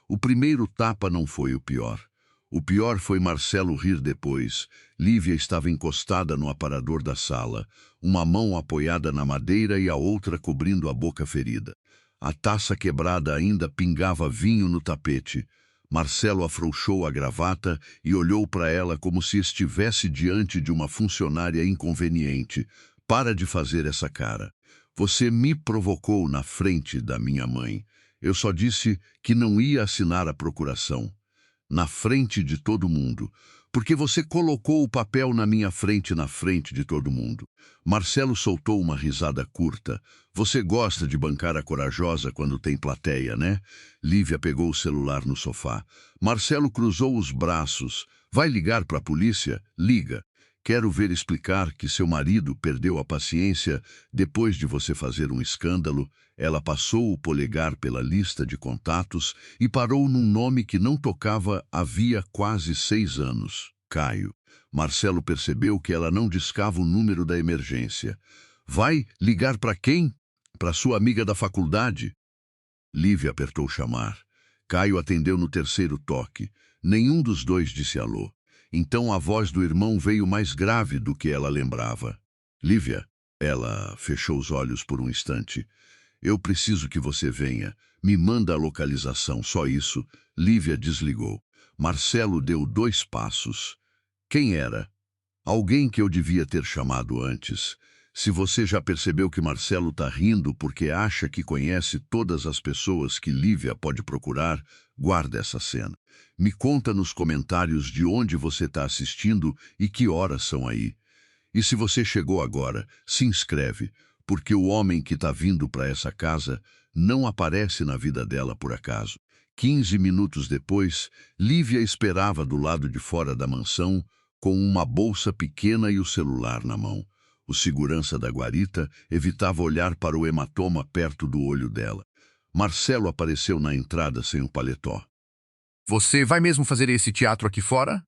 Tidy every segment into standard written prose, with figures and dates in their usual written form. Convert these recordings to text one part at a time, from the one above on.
O primeiro tapa não foi o pior. O pior foi Marcelo rir depois. Lívia estava encostada no aparador da sala, uma mão apoiada na madeira e a outra cobrindo a boca ferida. A taça quebrada ainda pingava vinho no tapete. Marcelo afrouxou a gravata e olhou para ela como se estivesse diante de uma funcionária inconveniente. Para de fazer essa cara. Você me provocou na frente da minha mãe. Eu só disse que não ia assinar a procuração. Na frente de todo mundo, porque você colocou o papel na frente de todo mundo. Marcelo soltou uma risada curta. Você gosta de bancar a corajosa quando tem plateia, né? Lívia pegou o celular no sofá. Marcelo cruzou os braços. Vai ligar para a polícia? Liga. Quero ver explicar que seu marido perdeu a paciência depois de você fazer um escândalo. Ela passou o polegar pela lista de contatos e parou num nome que não tocava havia quase 6 anos. Caio. Marcelo percebeu que ela não discava o número da emergência. Vai ligar para quem? Para sua amiga da faculdade? Lívia apertou chamar. Caio atendeu no terceiro toque. Nenhum dos dois disse alô. Então a voz do irmão veio mais grave do que ela lembrava. Lívia. Ela fechou os olhos por um instante. Eu preciso que você venha. Me manda a localização, só isso. Lívia desligou. Marcelo deu 2 passos. Quem era? Alguém que eu devia ter chamado antes. Se você já percebeu que Marcelo está rindo porque acha que conhece todas as pessoas que Lívia pode procurar, guarda essa cena. Me conta nos comentários de onde você está assistindo e que horas são aí. E se você chegou agora, se inscreve, porque o homem que está vindo para essa casa não aparece na vida dela por acaso. 15 minutos depois, Lívia esperava do lado de fora da mansão, com uma bolsa pequena e o celular na mão. O segurança da guarita evitava olhar para o hematoma perto do olho dela. Marcelo apareceu na entrada sem o paletó. Você vai mesmo fazer esse teatro aqui fora?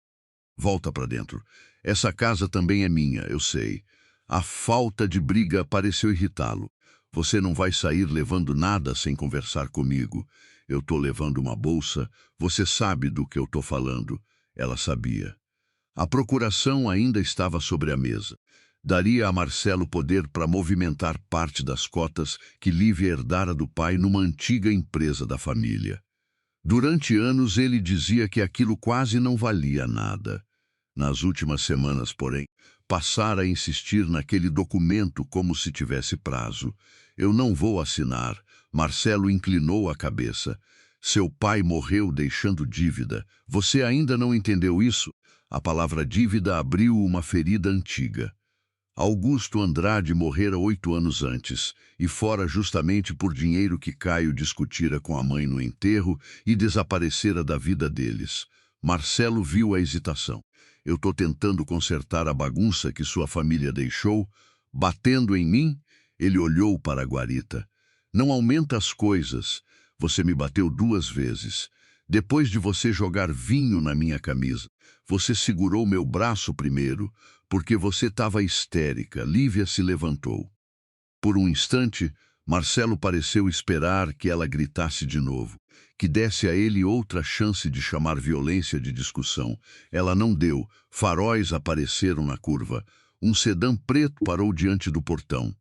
Volta para dentro. Essa casa também é minha, eu sei. A falta de briga pareceu irritá-lo. Você não vai sair levando nada sem conversar comigo. Eu tô levando uma bolsa. Você sabe do que eu tô falando. Ela sabia. A procuração ainda estava sobre a mesa. Daria a Marcelo poder para movimentar parte das cotas que Lívia herdara do pai numa antiga empresa da família. Durante anos ele dizia que aquilo quase não valia nada. Nas últimas semanas, porém, passara a insistir naquele documento como se tivesse prazo. Eu não vou assinar. Marcelo inclinou a cabeça. Seu pai morreu deixando dívida. Você ainda não entendeu isso? A palavra dívida abriu uma ferida antiga. Augusto Andrade morrera 8 anos antes, e fora justamente por dinheiro que Caio discutira com a mãe no enterro e desaparecera da vida deles. Marcelo viu a hesitação. Eu tô tentando consertar a bagunça que sua família deixou. Batendo em mim, ele olhou para a guarita. Não aumenta as coisas. Você me bateu 2 vezes. Depois de você jogar vinho na minha camisa, você segurou meu braço primeiro, porque você estava histérica. Lívia se levantou. Por um instante, Marcelo pareceu esperar que ela gritasse de novo, que desse a ele outra chance de chamar violência de discussão. Ela não deu. Faróis apareceram na curva. Um sedã preto parou diante do portão.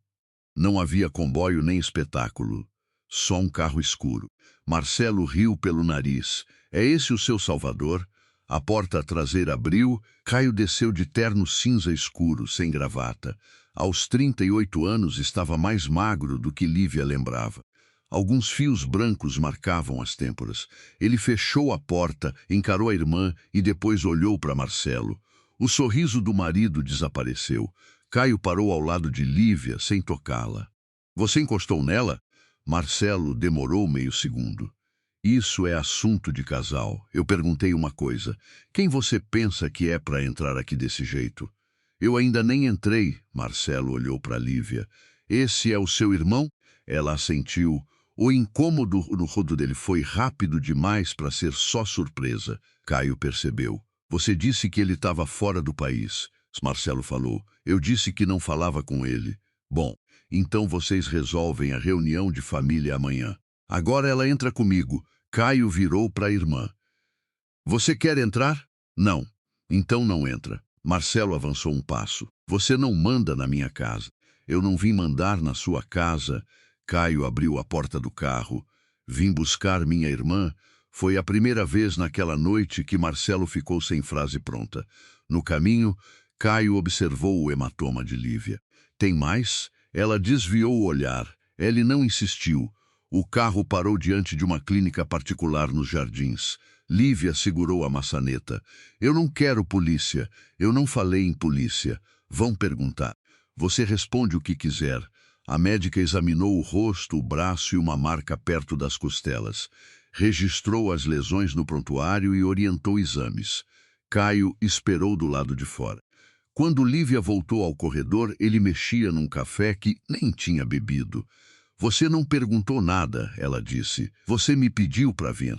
Não havia comboio nem espetáculo. Só um carro escuro. Marcelo riu pelo nariz. É esse o seu salvador? A porta traseira abriu. Caio desceu de terno cinza escuro, sem gravata. Aos 38 anos estava mais magro do que Lívia lembrava. Alguns fios brancos marcavam as têmporas. Ele fechou a porta, encarou a irmã e depois olhou para Marcelo. O sorriso do marido desapareceu. Caio parou ao lado de Lívia, sem tocá-la. Você encostou nela? Marcelo demorou meio segundo. Isso é assunto de casal. Eu perguntei uma coisa. Quem você pensa que é para entrar aqui desse jeito? Eu ainda nem entrei. Marcelo olhou para Lívia. Esse é o seu irmão? Ela assentiu. O incômodo no rosto dele foi rápido demais para ser só surpresa. Caio percebeu. Você disse que ele estava fora do país. Marcelo falou. Eu disse que não falava com ele. Bom, então vocês resolvem a reunião de família amanhã. Agora ela entra comigo. Caio virou para a irmã. Você quer entrar? Não. Então não entra. Marcelo avançou um passo. Você não manda na minha casa. Eu não vim mandar na sua casa. Caio abriu a porta do carro. Vim buscar minha irmã. Foi a primeira vez naquela noite que Marcelo ficou sem frase pronta. No caminho, Caio observou o hematoma de Lívia. Tem mais? Ela desviou o olhar. Ele não insistiu. O carro parou diante de uma clínica particular nos jardins. Lívia segurou a maçaneta. Eu não quero polícia. Eu não falei em polícia. Vão perguntar. Você responde o que quiser. A médica examinou o rosto, o braço e uma marca perto das costelas. Registrou as lesões no prontuário e orientou exames. Caio esperou do lado de fora. Quando Lívia voltou ao corredor, ele mexia num café que nem tinha bebido. Você não perguntou nada, ela disse. Você me pediu para vir.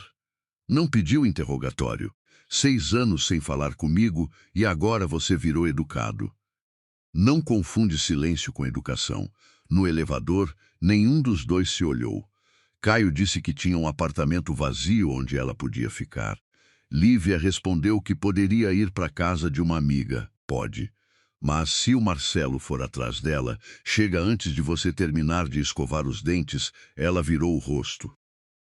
Não pediu interrogatório. 6 anos sem falar comigo e agora você virou educado. Não confunde silêncio com educação. No elevador, nenhum dos dois se olhou. Caio disse que tinha um apartamento vazio onde ela podia ficar. Lívia respondeu que poderia ir para a casa de uma amiga. Pode. Mas se o Marcelo for atrás dela, chega antes de você terminar de escovar os dentes, ela virou o rosto.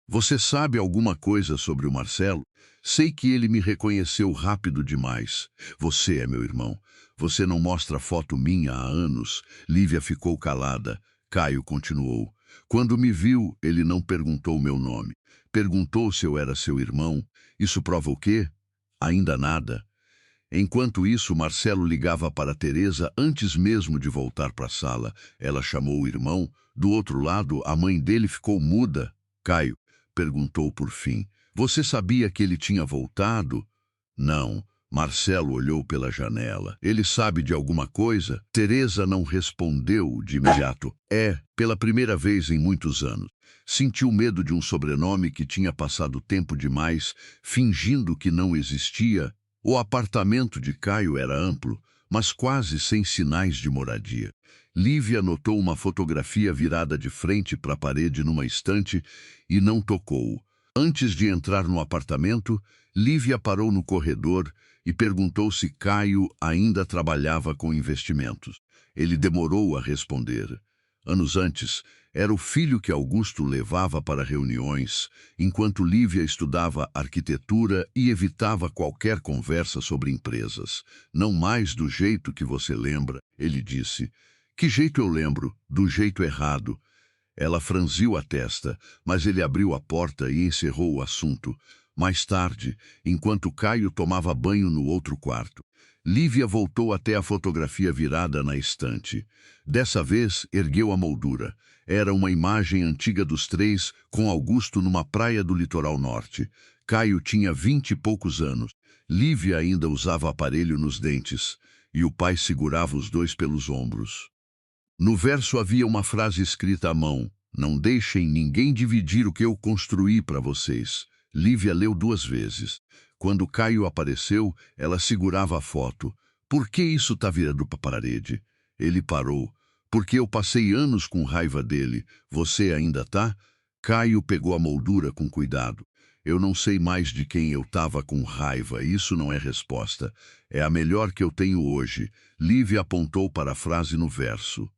Você sabe alguma coisa sobre o Marcelo? Sei que ele me reconheceu rápido demais. Você é meu irmão. Você não mostra foto minha há anos. Lívia ficou calada. Caio continuou. Quando me viu, ele não perguntou meu nome. Perguntou se eu era seu irmão. Isso prova o quê? Ainda nada. Enquanto isso, Marcelo ligava para Teresa antes mesmo de voltar para a sala. Ela chamou o irmão. Do outro lado, a mãe dele ficou muda. Caio perguntou por fim. Você sabia que ele tinha voltado? Não. Marcelo olhou pela janela. Ele sabe de alguma coisa? Teresa não respondeu de imediato. Pela primeira vez em muitos anos. Sentiu medo de um sobrenome que tinha passado tempo demais, fingindo que não existia. O apartamento de Caio era amplo, mas quase sem sinais de moradia. Lívia notou uma fotografia virada de frente para a parede numa estante e não tocou. Antes de entrar no apartamento, Lívia parou no corredor e perguntou se Caio ainda trabalhava com investimentos. Ele demorou a responder. Anos antes, era o filho que Augusto levava para reuniões, enquanto Lívia estudava arquitetura e evitava qualquer conversa sobre empresas. Não mais do jeito que você lembra, ele disse. Que jeito eu lembro? Do jeito errado. Ela franziu a testa, mas ele abriu a porta e encerrou o assunto. Mais tarde, enquanto Caio tomava banho no outro quarto, Lívia voltou até a fotografia virada na estante. Dessa vez, ergueu a moldura. Era uma imagem antiga dos três, com Augusto numa praia do litoral norte. Caio tinha 20 e poucos anos. Lívia ainda usava aparelho nos dentes, e o pai segurava os dois pelos ombros. No verso havia uma frase escrita à mão. Não deixem ninguém dividir o que eu construí para vocês. Lívia leu 2 vezes. Quando Caio apareceu, ela segurava a foto. Por que isso está virado para a parede? Ele parou. Porque eu passei anos com raiva dele. Você ainda tá? Caio pegou a moldura com cuidado. Eu não sei mais de quem eu estava com raiva. Isso não é resposta. É a melhor que eu tenho hoje. Lívia apontou para a frase no verso.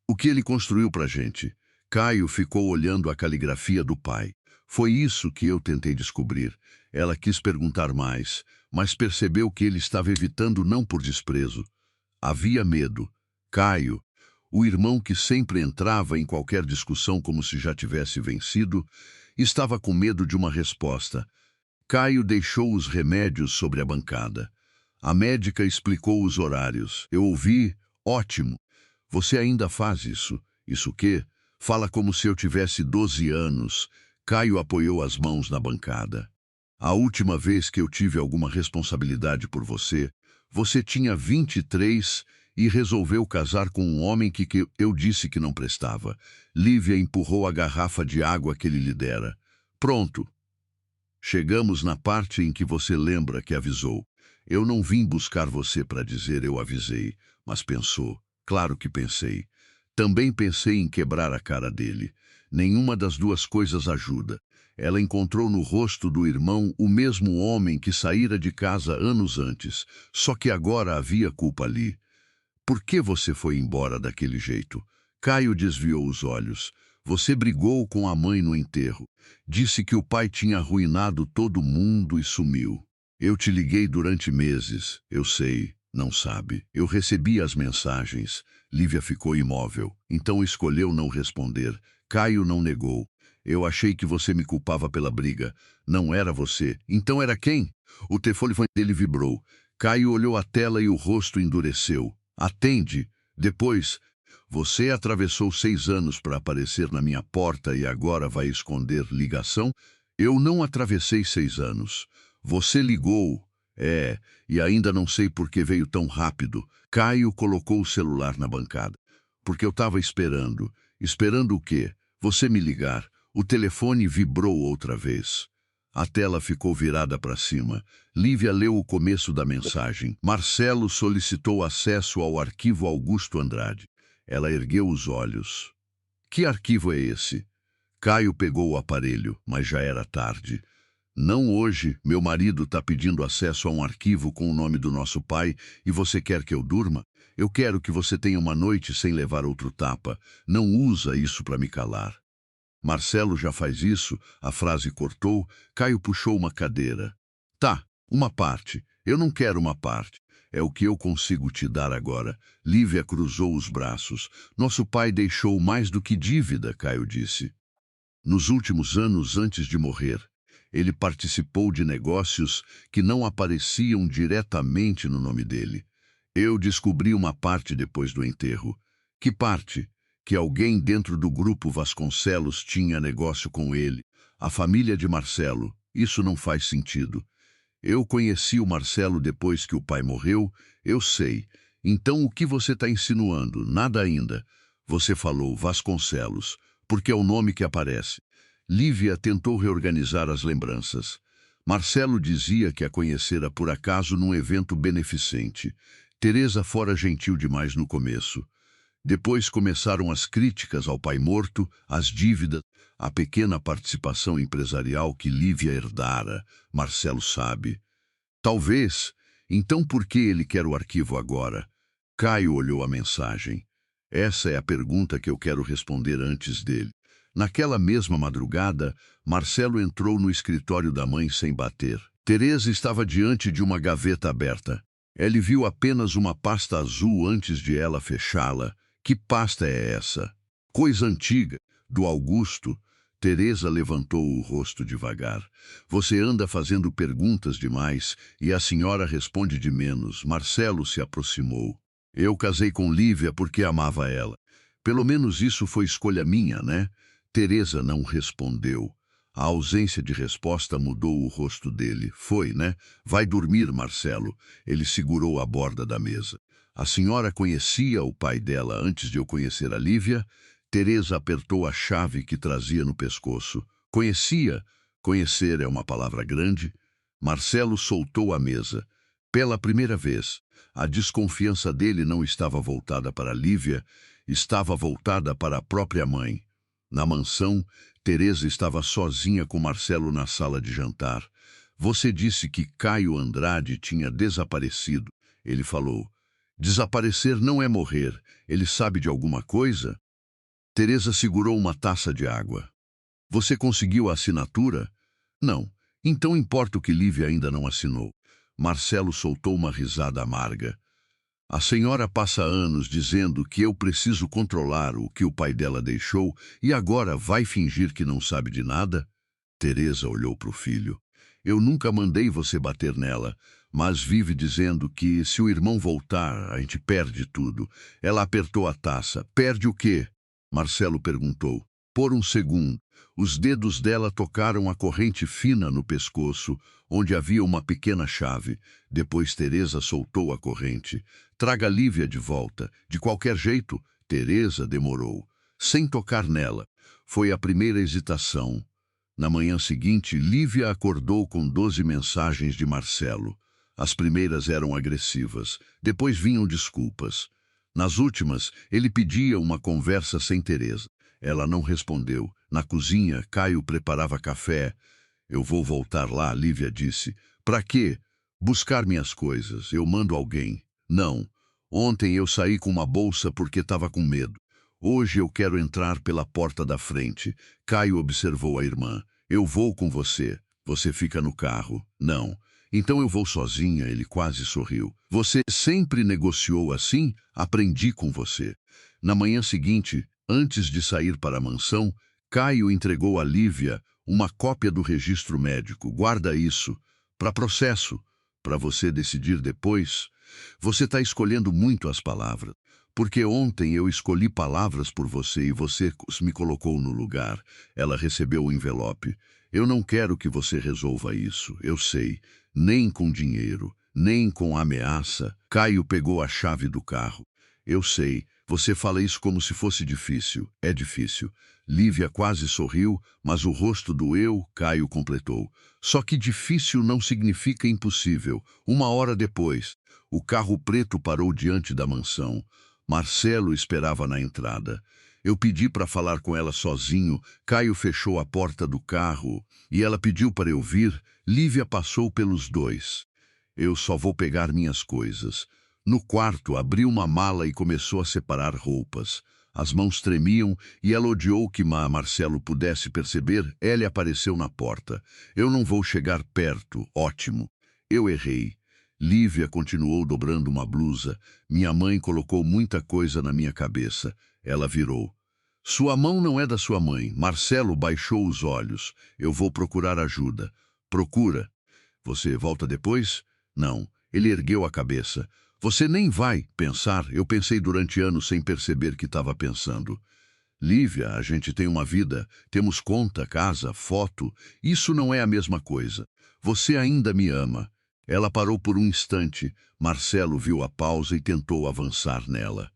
O que ele construiu pra gente? Caio ficou olhando a caligrafia do pai. Foi isso que eu tentei descobrir. Ela quis perguntar mais, mas percebeu que ele estava evitando não por desprezo. Havia medo. Caio, o irmão que sempre entrava em qualquer discussão como se já tivesse vencido, estava com medo de uma resposta. Caio deixou os remédios sobre a bancada. A médica explicou os horários. Eu ouvi, ótimo. Você ainda faz isso? Isso o quê? Fala como se eu tivesse 12 anos. Caio apoiou as mãos na bancada. A última vez que eu tive alguma responsabilidade por você, você tinha 23 e resolveu casar com um homem que eu disse que não prestava. Lívia empurrou a garrafa de água que ele lhe dera. Pronto. Chegamos na parte em que você lembra que avisou. Eu não vim buscar você para dizer eu avisei, mas pensou. Claro que pensei. Também pensei em quebrar a cara dele. Nenhuma das duas coisas ajuda. Ela encontrou no rosto do irmão o mesmo homem que saíra de casa anos antes, só que agora havia culpa ali. Por que você foi embora daquele jeito? Caio desviou os olhos. Você brigou com a mãe no enterro. Disse que o pai tinha arruinado todo mundo e sumiu. Eu te liguei durante meses, eu sei, não sabe. Eu recebi as mensagens. Lívia ficou imóvel, então escolheu não responder. Caio não negou. Eu achei que você me culpava pela briga. Não era você. Então era quem? O telefone dele vibrou. Caio olhou a tela e o rosto endureceu. Atende. Depois, você atravessou 6 anos para aparecer na minha porta e agora vai esconder ligação? Eu não atravessei 6 anos. Você ligou. E ainda não sei por que veio tão rápido. Caio colocou o celular na bancada. Porque eu estava esperando. Esperando o quê? Você me ligar. O telefone vibrou outra vez. A tela ficou virada para cima. Lívia leu o começo da mensagem. Marcelo solicitou acesso ao arquivo Augusto Andrade. Ela ergueu os olhos. Que arquivo é esse? Caio pegou o aparelho, mas já era tarde. Não hoje, meu marido está pedindo acesso a um arquivo com o nome do nosso pai e você quer que eu durma? Eu quero que você tenha uma noite sem levar outro tapa. Não usa isso para me calar. Marcelo já faz isso, a frase cortou, Caio puxou uma cadeira. Tá, uma parte. Eu não quero uma parte. É o que eu consigo te dar agora. Lívia cruzou os braços. Nosso pai deixou mais do que dívida, Caio disse. Nos últimos anos antes de morrer, ele participou de negócios que não apareciam diretamente no nome dele. Eu descobri uma parte depois do enterro. Que parte? Que alguém dentro do grupo Vasconcelos tinha negócio com ele. A família de Marcelo. Isso não faz sentido. Eu conheci o Marcelo depois que o pai morreu, eu sei. Então o que você está insinuando? Nada ainda. Você falou Vasconcelos, porque é o nome que aparece. Lívia tentou reorganizar as lembranças. Marcelo dizia que a conhecera por acaso num evento beneficente. Teresa fora gentil demais no começo. Depois começaram as críticas ao pai morto, as dívidas, a pequena participação empresarial que Lívia herdara. Marcelo sabe. Talvez. Então por que ele quer o arquivo agora? Caio olhou a mensagem. Essa é a pergunta que eu quero responder antes dele. Naquela mesma madrugada, Marcelo entrou no escritório da mãe sem bater. Teresa estava diante de uma gaveta aberta. Ele viu apenas uma pasta azul antes de ela fechá-la. Que pasta é essa? Coisa antiga, do Augusto. Teresa levantou o rosto devagar. Você anda fazendo perguntas demais e a senhora responde de menos. Marcelo se aproximou. Eu casei com Lívia porque amava ela. Pelo menos isso foi escolha minha, né? Teresa não respondeu. A ausência de resposta mudou o rosto dele. Foi, né? Vai dormir, Marcelo. Ele segurou a borda da mesa. A senhora conhecia o pai dela antes de eu conhecer a Lívia? Teresa apertou a chave que trazia no pescoço. Conhecia? Conhecer é uma palavra grande. Marcelo soltou a mesa. Pela primeira vez, a desconfiança dele não estava voltada para Lívia, estava voltada para a própria mãe. Na mansão, Teresa estava sozinha com Marcelo na sala de jantar. Você disse que Caio Andrade tinha desaparecido. Ele falou. Desaparecer não é morrer. Ele sabe de alguma coisa? Teresa segurou uma taça de água. Você conseguiu a assinatura? Não. Então importa o que Lívia ainda não assinou. Marcelo soltou uma risada amarga. A senhora passa anos dizendo que eu preciso controlar o que o pai dela deixou e agora vai fingir que não sabe de nada? Teresa olhou para o filho. Eu nunca mandei você bater nela, mas vive dizendo que se o irmão voltar, a gente perde tudo. Ela apertou a taça. Perde o quê? Marcelo perguntou. Por um segundo, os dedos dela tocaram a corrente fina no pescoço, onde havia uma pequena chave. Depois Teresa soltou a corrente. Traga Lívia de volta. De qualquer jeito, Teresa demorou. Sem tocar nela. Foi a primeira hesitação. Na manhã seguinte, Lívia acordou com 12 mensagens de Marcelo. As primeiras eram agressivas, depois vinham desculpas. Nas últimas, ele pedia uma conversa sem Teresa. Ela não respondeu, Na cozinha, Caio preparava café. Eu vou voltar lá, Lívia disse. Para quê? Buscar minhas coisas. Eu mando alguém. Não. Ontem eu saí com uma bolsa porque estava com medo. Hoje eu quero entrar pela porta da frente. Caio observou a irmã. Eu vou com você. Você fica no carro. Não. Então eu vou sozinha, ele quase sorriu. Você sempre negociou assim? Aprendi com você. Na manhã seguinte, antes de sair para a mansão, Caio entregou a Lívia uma cópia do registro médico. Guarda isso. Para processo. Para você decidir depois. Você está escolhendo muito as palavras. Porque ontem eu escolhi palavras por você e você me colocou no lugar. Ela recebeu o envelope. Eu não quero que você resolva isso, eu sei. Nem com dinheiro, nem com ameaça. Caio pegou a chave do carro. Eu sei, você fala isso como se fosse difícil. É difícil. Lívia quase sorriu, mas o rosto doeu, Caio completou. Só que difícil não significa impossível. Uma hora depois, o carro preto parou diante da mansão. Marcelo esperava na entrada. Eu pedi para falar com ela sozinho, Caio fechou a porta do carro e ela pediu para eu vir. Lívia passou pelos dois. Eu só vou pegar minhas coisas. No quarto, abriu uma mala e começou a separar roupas. As mãos tremiam e ela odiou que Marcelo pudesse perceber. Ele apareceu na porta. Eu não vou chegar perto. Ótimo. Eu errei. Lívia continuou dobrando uma blusa. Minha mãe colocou muita coisa na minha cabeça. Ela virou. Sua mão não é da sua mãe. Marcelo baixou os olhos. Eu vou procurar ajuda. Procura. Você volta depois? Não. Ele ergueu a cabeça. Você nem vai pensar. Eu pensei durante anos sem perceber que estava pensando. Lívia, a gente tem uma vida. Temos conta, casa, foto. Isso não é a mesma coisa. Você ainda me ama. Ela parou por um instante. Marcelo viu a pausa e tentou avançar nela.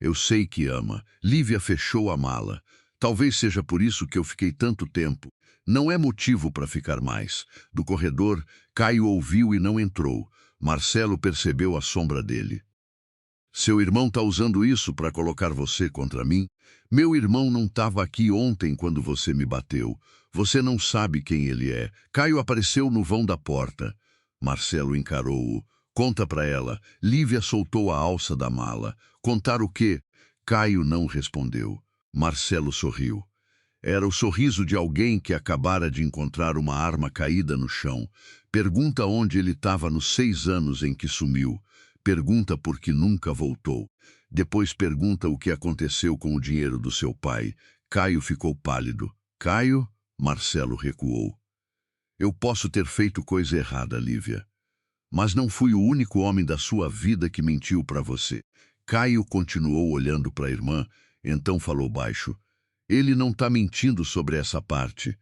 Eu sei que ama. Lívia fechou a mala. Talvez seja por isso que eu fiquei tanto tempo. Não é motivo para ficar mais. Do corredor, Caio ouviu e não entrou. Marcelo percebeu a sombra dele. Seu irmão está usando isso para colocar você contra mim? Meu irmão não estava aqui ontem quando você me bateu. Você não sabe quem ele é. Caio apareceu no vão da porta. Marcelo encarou-o. Conta para ela. Lívia soltou a alça da mala. Contar o quê? Caio não respondeu. Marcelo sorriu. Era o sorriso de alguém que acabara de encontrar uma arma caída no chão. Pergunta onde ele estava nos 6 anos em que sumiu. Pergunta por que nunca voltou. Depois pergunta o que aconteceu com o dinheiro do seu pai. Caio ficou pálido. Caio? Marcelo recuou. Eu posso ter feito coisa errada, Lívia. Mas não fui o único homem da sua vida que mentiu para você. Caio continuou olhando para a irmã, então falou baixo. Ele não está mentindo sobre essa parte.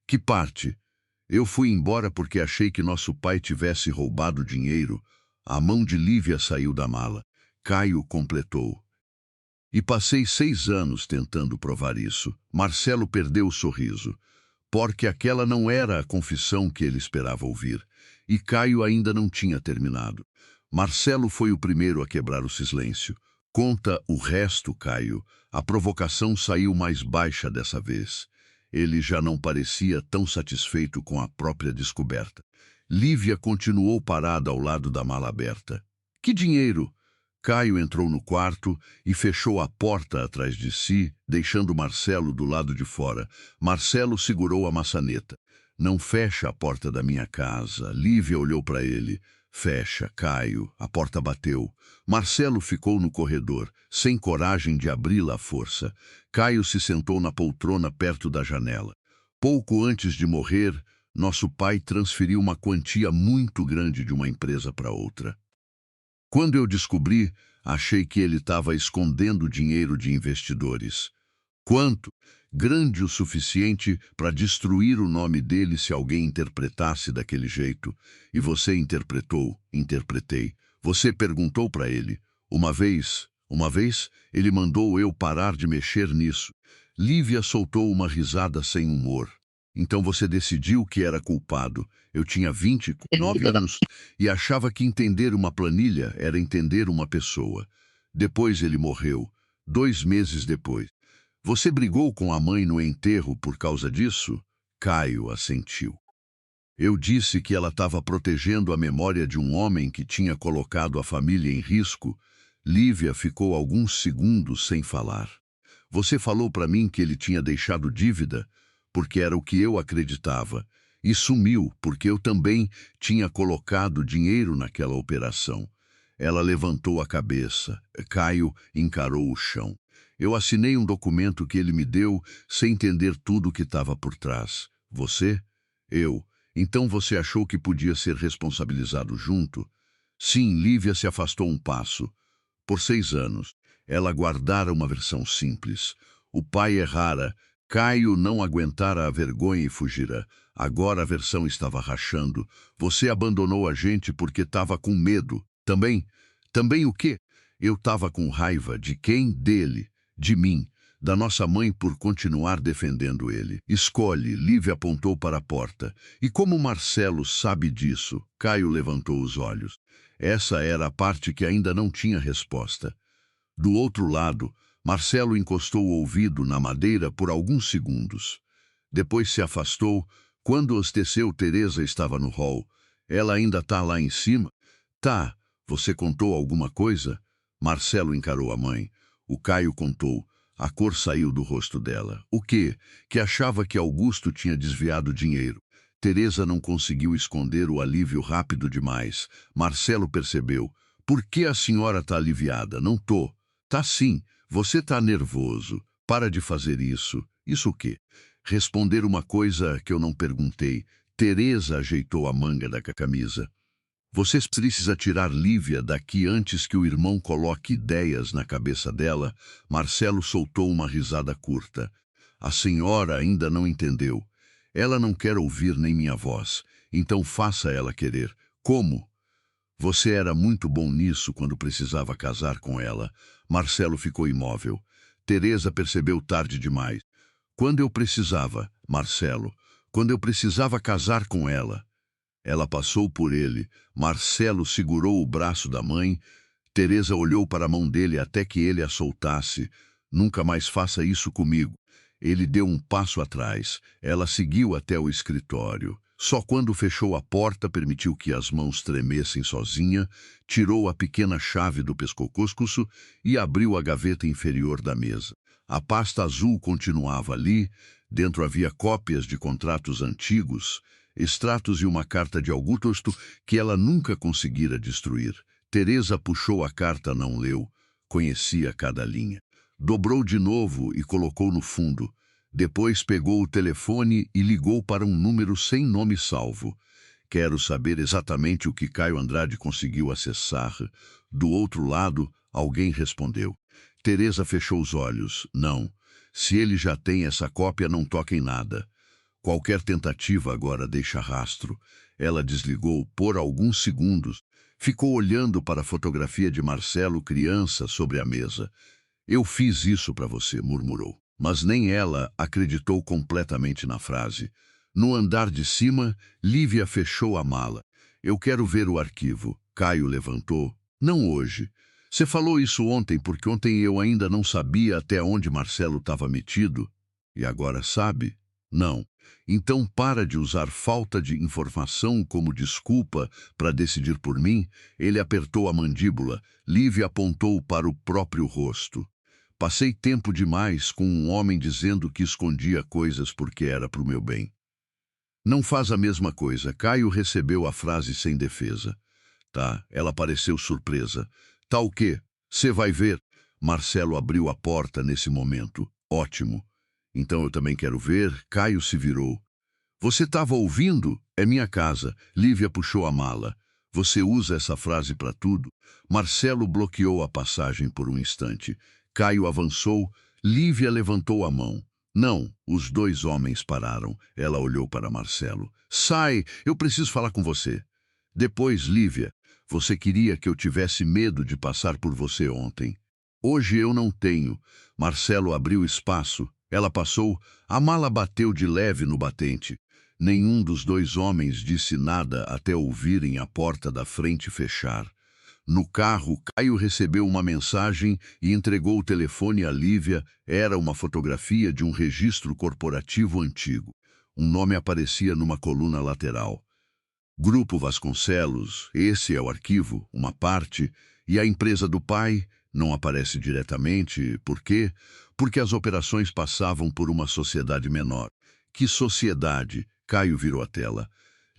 Que parte? Eu fui embora porque achei que nosso pai tivesse roubado dinheiro. A mão de Lívia saiu da mala. Caio completou. E passei 6 anos tentando provar isso. Marcelo perdeu o sorriso. Porque aquela não era a confissão que ele esperava ouvir. E Caio ainda não tinha terminado. Marcelo foi o primeiro a quebrar o silêncio. Conta o resto, Caio. A provocação saiu mais baixa dessa vez. Ele já não parecia tão satisfeito com a própria descoberta. Lívia continuou parada ao lado da mala aberta. Que dinheiro? Caio entrou no quarto e fechou a porta atrás de si, deixando Marcelo do lado de fora. Marcelo segurou a maçaneta. Não fecha a porta da minha casa. Lívia olhou para ele. Fecha, Caio. A porta bateu. Marcelo ficou no corredor, sem coragem de abri-la à força. Caio se sentou na poltrona perto da janela. Pouco antes de morrer, nosso pai transferiu uma quantia muito grande de uma empresa para outra. Quando eu descobri, achei que ele estava escondendo dinheiro de investidores. Quanto? Grande o suficiente para destruir o nome dele se alguém interpretasse daquele jeito. E você interpretou, interpretei. Você perguntou para ele. Uma vez, ele mandou eu parar de mexer nisso. Lívia soltou uma risada sem humor. Então você decidiu que era culpado. Eu tinha 29 anos e achava que entender uma planilha era entender uma pessoa. Depois ele morreu, 2 meses depois. Você brigou com a mãe no enterro por causa disso? Caio assentiu. Eu disse que ela estava protegendo a memória de um homem que tinha colocado a família em risco. Lívia ficou alguns segundos sem falar. Você falou para mim que ele tinha deixado dívida, porque era o que eu acreditava, e sumiu porque eu também tinha colocado dinheiro naquela operação. Ela levantou a cabeça. Caio encarou o chão. Eu assinei um documento que ele me deu sem entender tudo o que estava por trás. Você? Eu. Então você achou que podia ser responsabilizado junto? Sim, Lívia se afastou um passo. Por 6 anos, ela guardara uma versão simples. O pai errara, Caio não aguentara a vergonha e fugira. Agora a versão estava rachando. Você abandonou a gente porque estava com medo. Também o quê? Eu estava com raiva de quem? Dele, de mim, da nossa mãe por continuar defendendo ele. Escolhe, Lívia apontou para a porta. E como Marcelo sabe disso? Caio levantou os olhos. Essa era a parte que ainda não tinha resposta. Do outro lado, Marcelo encostou o ouvido na madeira por alguns segundos. Depois se afastou. Quando os teceu, Teresa estava no hall. Ela ainda está lá em cima? Tá. Você contou alguma coisa? Marcelo encarou a mãe. O Caio contou. A cor saiu do rosto dela. O quê? Que achava que Augusto tinha desviado dinheiro. Teresa não conseguiu esconder o alívio rápido demais. Marcelo percebeu. Por que a senhora está aliviada? Não tô. Tá sim. Você tá nervoso. Para de fazer isso. Isso o quê? Responder uma coisa que eu não perguntei. Teresa ajeitou a manga da camisa. Você precisa tirar Lívia daqui antes que o irmão coloque ideias na cabeça dela. Marcelo soltou uma risada curta. A senhora ainda não entendeu. Ela não quer ouvir nem minha voz. Então faça ela querer. Como? Você era muito bom nisso quando precisava casar com ela. Marcelo ficou imóvel. Teresa percebeu tarde demais. Quando eu precisava, Marcelo, quando eu precisava casar com ela. Ela passou por ele. Marcelo segurou o braço da mãe. Teresa olhou para a mão dele até que ele a soltasse. Nunca mais faça isso comigo. Ele deu um passo atrás. Ela seguiu até o escritório. Só quando fechou a porta permitiu que as mãos tremessem sozinha, tirou a pequena chave do pescoço e abriu a gaveta inferior da mesa. A pasta azul continuava ali. Dentro havia cópias de contratos antigos, extratos e uma carta de Augusto que ela nunca conseguira destruir. Teresa puxou a carta, não leu. Conhecia cada linha. Dobrou de novo e colocou no fundo. Depois pegou o telefone e ligou para um número sem nome salvo. Quero saber exatamente o que Caio Andrade conseguiu acessar. Do outro lado, alguém respondeu. Teresa fechou os olhos. Não. Se ele já tem essa cópia, não toca em nada. Qualquer tentativa agora deixa rastro. Ela desligou por alguns segundos. Ficou olhando para a fotografia de Marcelo criança sobre a mesa. Eu fiz isso para você, murmurou. Mas nem ela acreditou completamente na frase. No andar de cima, Lívia fechou a mala. Eu quero ver o arquivo. Caio levantou. Não hoje. Você falou isso ontem porque ontem eu ainda não sabia até onde Marcelo estava metido. E agora sabe? Não. Então para de usar falta de informação como desculpa para decidir por mim. Ele apertou a mandíbula. Lívia apontou para o próprio rosto. Passei tempo demais com um homem dizendo que escondia coisas porque era para o meu bem. Não faz a mesma coisa. Caio recebeu a frase sem defesa. Tá, ela pareceu surpresa. Tá o quê? Você vai ver. Marcelo abriu a porta nesse momento. Ótimo. Então eu também quero ver. Caio se virou. Você estava ouvindo? É minha casa. Lívia puxou a mala. Você usa essa frase para tudo? Marcelo bloqueou a passagem por um instante. Caio avançou. Lívia levantou a mão. Não, os dois homens pararam. Ela olhou para Marcelo. Sai, eu preciso falar com você. Depois, Lívia, você queria que eu tivesse medo de passar por você ontem. Hoje eu não tenho. Marcelo abriu espaço. Ela passou. A mala bateu de leve no batente. Nenhum dos dois homens disse nada até ouvirem a porta da frente fechar. No carro, Caio recebeu uma mensagem e entregou o telefone a Lívia. Era uma fotografia de um registro corporativo antigo. Um nome aparecia numa coluna lateral. Grupo Vasconcelos, esse é o arquivo, uma parte, e a empresa do pai não aparece diretamente. Por quê? Porque as operações passavam por uma sociedade menor. Que sociedade? Caio virou a tela.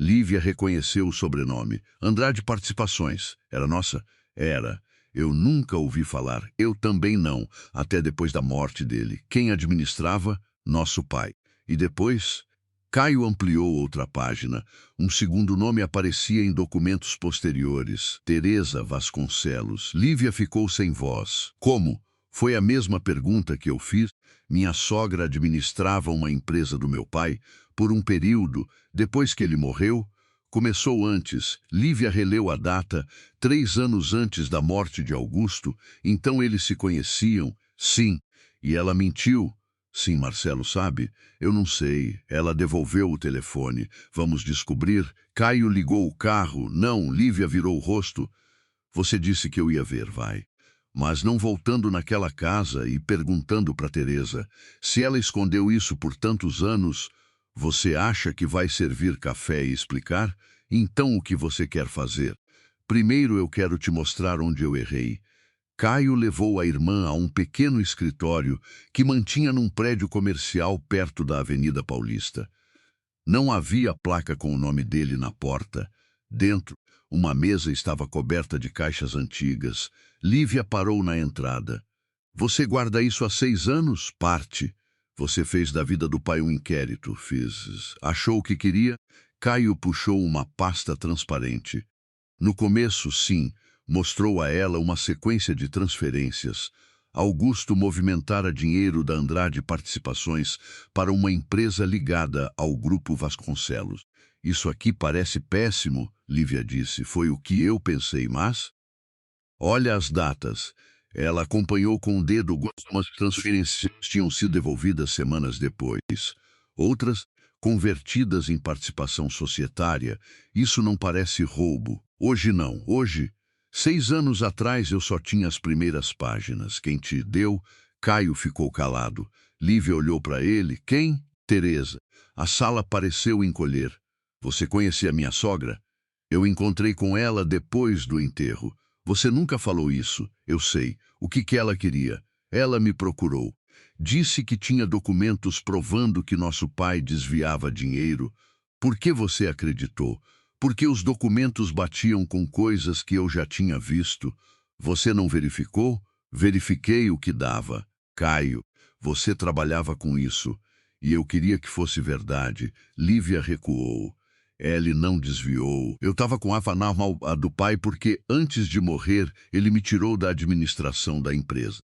Lívia reconheceu o sobrenome. Andrade Participações. Era nossa? Era. Eu nunca ouvi falar. Eu também não, até depois da morte dele. Quem administrava? Nosso pai. E depois? Caio ampliou outra página. Um segundo nome aparecia em documentos posteriores. Teresa Vasconcelos. Lívia ficou sem voz. Como? Foi a mesma pergunta que eu fiz. Minha sogra administrava uma empresa do meu pai por um período. Depois que ele morreu, começou antes. Lívia releu a data, 3 anos antes da morte de Augusto. Então eles se conheciam. Sim. E ela mentiu. Sim, Marcelo sabe. Eu não sei. Ela devolveu o telefone. Vamos descobrir. Caio ligou o carro. Não, Lívia virou o rosto. Você disse que eu ia ver, vai. Mas não voltando naquela casa e perguntando para Teresa. Se ela escondeu isso por tantos anos, você acha que vai servir café e explicar? Então o que você quer fazer? Primeiro eu quero te mostrar onde eu errei. Caio levou a irmã a um pequeno escritório que mantinha num prédio comercial perto da Avenida Paulista. Não havia placa com o nome dele na porta. Dentro, uma mesa estava coberta de caixas antigas. Lívia parou na entrada. Você guarda isso há 6 anos? Parte. Você fez da vida do pai um inquérito. Fiz. Achou o que queria? Caio puxou uma pasta transparente. No começo, sim. Mostrou a ela uma sequência de transferências. Augusto movimentara dinheiro da Andrade Participações para uma empresa ligada ao Grupo Vasconcelos. Isso aqui parece péssimo, Lívia disse. Foi o que eu pensei, mas... Olha as datas. Ela acompanhou com o dedo algumas transferências tinham sido devolvidas semanas depois. Outras, convertidas em participação societária. Isso não parece roubo. Hoje não. Hoje... 6 anos atrás eu só tinha as primeiras páginas. Quem te deu? Caio ficou calado. Lívia olhou para ele. Quem? Teresa. A sala pareceu encolher. Você conhecia minha sogra? Eu encontrei com ela depois do enterro. Você nunca falou isso. Eu sei. O que ela queria? Ela me procurou. Disse que tinha documentos provando que nosso pai desviava dinheiro. Por que você acreditou? Porque os documentos batiam com coisas que eu já tinha visto. Você não verificou? Verifiquei o que dava. Caio, você trabalhava com isso. E eu queria que fosse verdade. Lívia recuou. Ele não desviou. Eu estava com a normal do pai porque, antes de morrer, ele me tirou da administração da empresa.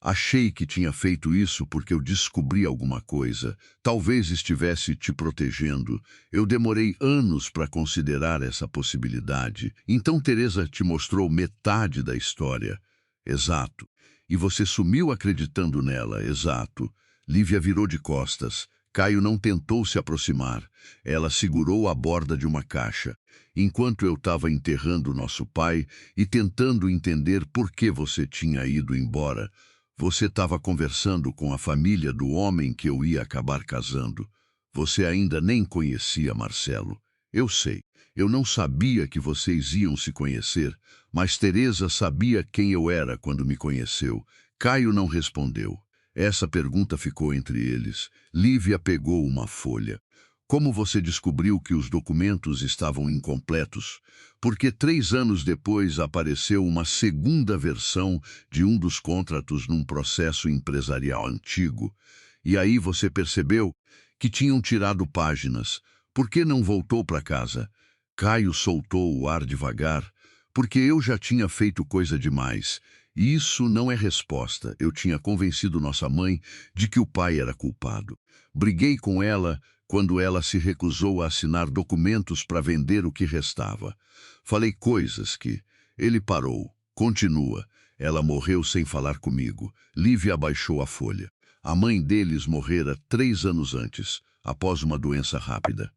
Achei que tinha feito isso porque eu descobri alguma coisa. Talvez estivesse te protegendo. Eu demorei anos para considerar essa possibilidade. Então Teresa te mostrou metade da história. Exato. E você sumiu acreditando nela. Exato. Lívia virou de costas. Caio não tentou se aproximar. Ela segurou a borda de uma caixa. Enquanto eu estava enterrando nosso pai e tentando entender por que você tinha ido embora, você estava conversando com a família do homem que eu ia acabar casando. Você ainda nem conhecia Marcelo. Eu sei. Eu não sabia que vocês iam se conhecer, mas Teresa sabia quem eu era quando me conheceu. Caio não respondeu. Essa pergunta ficou entre eles. Lívia pegou uma folha. Como você descobriu que os documentos estavam incompletos? Porque 3 anos depois apareceu uma segunda versão de um dos contratos num processo empresarial antigo. E aí você percebeu que tinham tirado páginas. Por que não voltou para casa? Caio soltou o ar devagar. Porque eu já tinha feito coisa demais. E isso não é resposta. Eu tinha convencido nossa mãe de que o pai era culpado. Briguei com ela quando ela se recusou a assinar documentos para vender o que restava. Falei coisas que... Ele parou. Continua. Ela morreu sem falar comigo. Lívia abaixou a folha. A mãe deles morrera 3 anos antes, após uma doença rápida.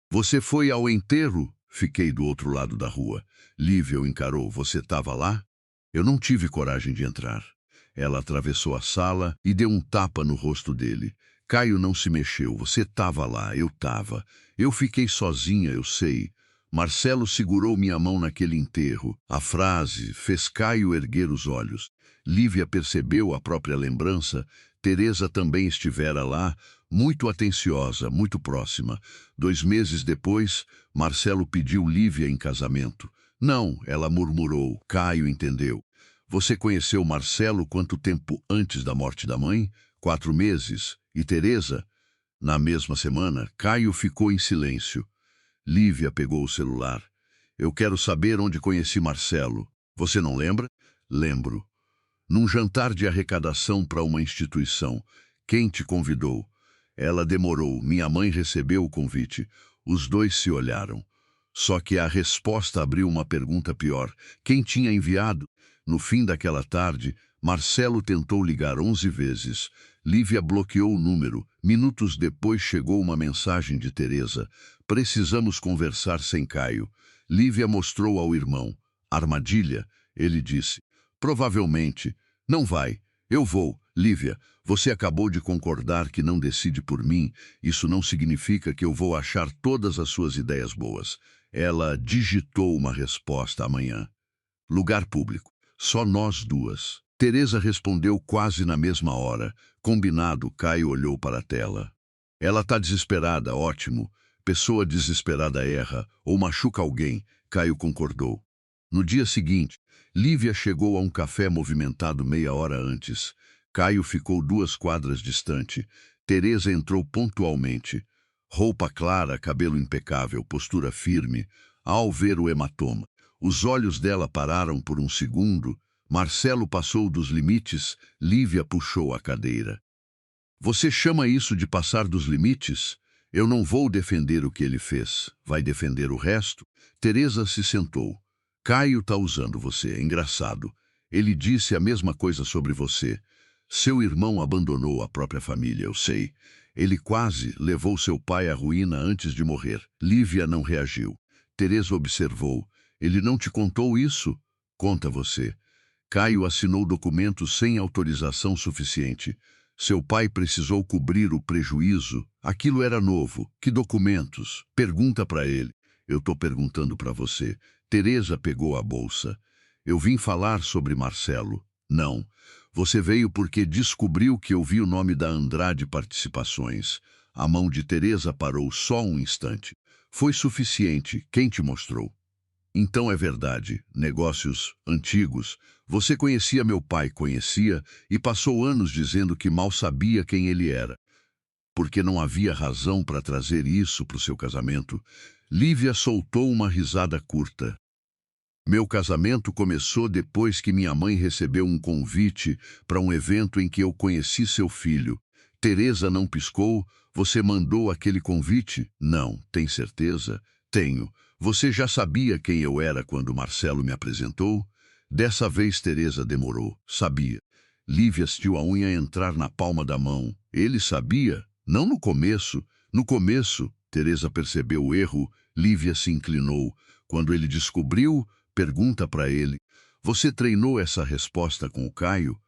Você foi ao enterro? Fiquei do outro lado da rua. Lívia o encarou. Você estava lá? Eu não tive coragem de entrar. Ela atravessou a sala e deu um tapa no rosto dele. Caio não se mexeu. Você estava lá, eu estava. Eu fiquei sozinha, eu sei. Marcelo segurou minha mão naquele enterro. A frase fez Caio erguer os olhos. Lívia percebeu a própria lembrança. Teresa também estivera lá, muito atenciosa, muito próxima. 2 meses depois, Marcelo pediu Lívia em casamento. Não, ela murmurou. Caio entendeu. Você conheceu Marcelo quanto tempo antes da morte da mãe? 4 meses. E Teresa? Na mesma semana, Caio ficou em silêncio. Lívia pegou o celular. Eu quero saber onde conheci Marcelo. Você não lembra? Lembro. Num jantar de arrecadação para uma instituição. Quem te convidou? Ela demorou. Minha mãe recebeu o convite. Os dois se olharam. Só que a resposta abriu uma pergunta pior. Quem tinha enviado? No fim daquela tarde, Marcelo tentou ligar 11 vezes. Lívia bloqueou o número. Minutos depois chegou uma mensagem de Teresa. Precisamos conversar sem Caio. Lívia mostrou ao irmão. Armadilha? Ele disse. Provavelmente. Não vai. Eu vou. Lívia, você acabou de concordar que não decide por mim. Isso não significa que eu vou achar todas as suas ideias boas. Ela digitou uma resposta amanhã. Lugar público. Só nós duas. Teresa respondeu quase na mesma hora. Combinado, Caio olhou para a tela. Ela está desesperada, ótimo. Pessoa desesperada erra ou machuca alguém. Caio concordou. No dia seguinte, Lívia chegou a um café movimentado meia hora antes. Caio ficou 2 quadras distante. Teresa entrou pontualmente. Roupa clara, cabelo impecável, postura firme. Ao ver o hematoma, os olhos dela pararam por um segundo. Marcelo passou dos limites. Lívia puxou a cadeira. Você chama isso de passar dos limites? Eu não vou defender o que ele fez. Vai defender o resto? Teresa se sentou. Caio está usando você, é engraçado. Ele disse a mesma coisa sobre você. Seu irmão abandonou a própria família, eu sei. Ele quase levou seu pai à ruína antes de morrer. Lívia não reagiu. Teresa observou. Ele não te contou isso? Conta você. Caio assinou documentos sem autorização suficiente. Seu pai precisou cobrir o prejuízo. Aquilo era novo. Que documentos? Pergunta para ele. Eu estou perguntando para você. Teresa pegou a bolsa. Eu vim falar sobre Marcelo. Não. Você veio porque descobriu que eu vi o nome da Andrade Participações. A mão de Teresa parou só um instante. Foi suficiente. Quem te mostrou? Então é verdade. Negócios antigos. Você conhecia meu pai, conhecia, e passou anos dizendo que mal sabia quem ele era. Porque não havia razão para trazer isso para o seu casamento. Lívia soltou uma risada curta. Meu casamento começou depois que minha mãe recebeu um convite para um evento em que eu conheci seu filho. Teresa não piscou. Você mandou aquele convite? Não. Tem certeza? Tenho. Você já sabia quem eu era quando Marcelo me apresentou? Dessa vez Teresa demorou. Sabia. Lívia sentiu a unha entrar na palma da mão. Ele sabia? Não no começo. No começo, Teresa percebeu o erro. Lívia se inclinou. Quando ele descobriu, pergunta para ele. Você treinou essa resposta com o Caio?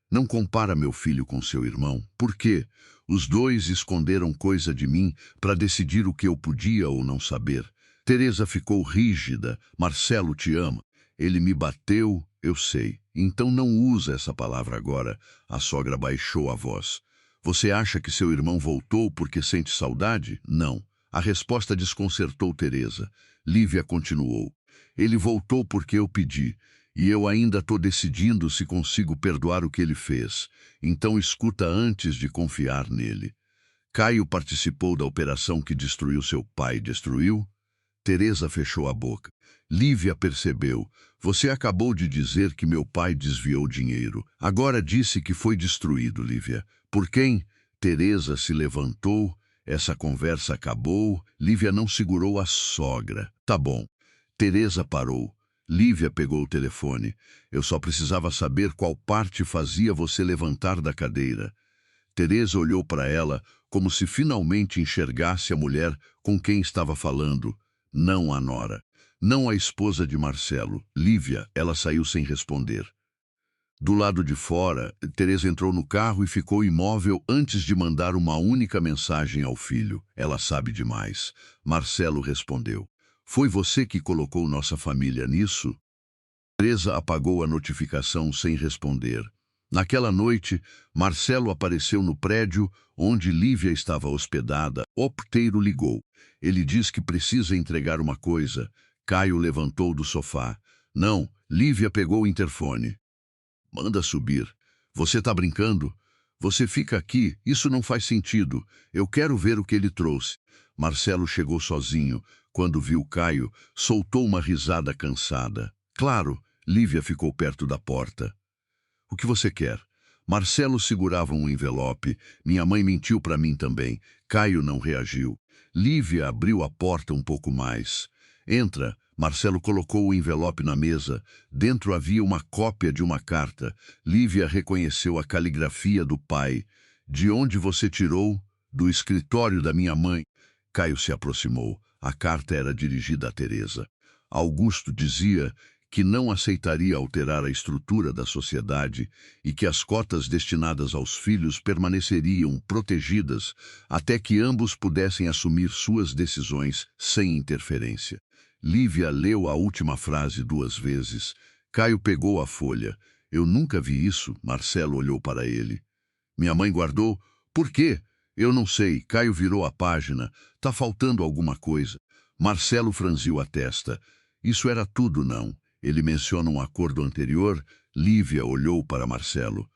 Não compara meu filho com seu irmão. Por quê? Os dois esconderam coisa de mim para decidir o que eu podia ou não saber. Teresa ficou rígida. Marcelo te ama. Ele me bateu, eu sei. Então não usa essa palavra agora. A sogra baixou a voz. Você acha que seu irmão voltou porque sente saudade? Não. A resposta desconcertou Teresa. Lívia continuou. Ele voltou porque eu pedi. E eu ainda estou decidindo se consigo perdoar o que ele fez. Então escuta antes de confiar nele. Caio participou da operação que destruiu seu pai. Destruiu? Teresa fechou a boca. Lívia percebeu. Você acabou de dizer que meu pai desviou dinheiro. Agora disse que foi destruído, Lívia. Por quem? Teresa se levantou. Essa conversa acabou. Lívia não segurou a sogra. Tá bom. Teresa parou. Lívia pegou o telefone. Eu só precisava saber qual parte fazia você levantar da cadeira. Teresa olhou para ela como se finalmente enxergasse a mulher com quem estava falando. Não a nora. Não a esposa de Marcelo. Lívia, ela saiu sem responder. Do lado de fora, Teresa entrou no carro e ficou imóvel antes de mandar uma única mensagem ao filho. Ela sabe demais. Marcelo respondeu. Foi você que colocou nossa família nisso? Teresa apagou a notificação sem responder. Naquela noite, Marcelo apareceu no prédio onde Lívia estava hospedada. O porteiro ligou. Ele diz que precisa entregar uma coisa. Caio levantou do sofá. Não, Lívia pegou o interfone. Manda subir. Você tá brincando? Você fica aqui, isso não faz sentido. Eu quero ver o que ele trouxe. Marcelo chegou sozinho. Quando viu Caio, soltou uma risada cansada. Claro, Lívia ficou perto da porta. O que você quer? Marcelo segurava um envelope. Minha mãe mentiu para mim também. Caio não reagiu. Lívia abriu a porta um pouco mais. Entra. Marcelo colocou o envelope na mesa. Dentro havia uma cópia de uma carta. Lívia reconheceu a caligrafia do pai. De onde você tirou? Do escritório da minha mãe. Caio se aproximou. A carta era dirigida a Teresa. Augusto dizia que não aceitaria alterar a estrutura da sociedade e que as cotas destinadas aos filhos permaneceriam protegidas até que ambos pudessem assumir suas decisões sem interferência. Lívia leu a última frase 2 vezes. Caio pegou a folha. Eu nunca vi isso. Marcelo olhou para ele. Minha mãe guardou. Por quê? Eu não sei. Caio virou a página. Tá faltando alguma coisa. Marcelo franziu a testa. Isso era tudo, não. Ele menciona um acordo anterior. Lívia olhou para Marcelo.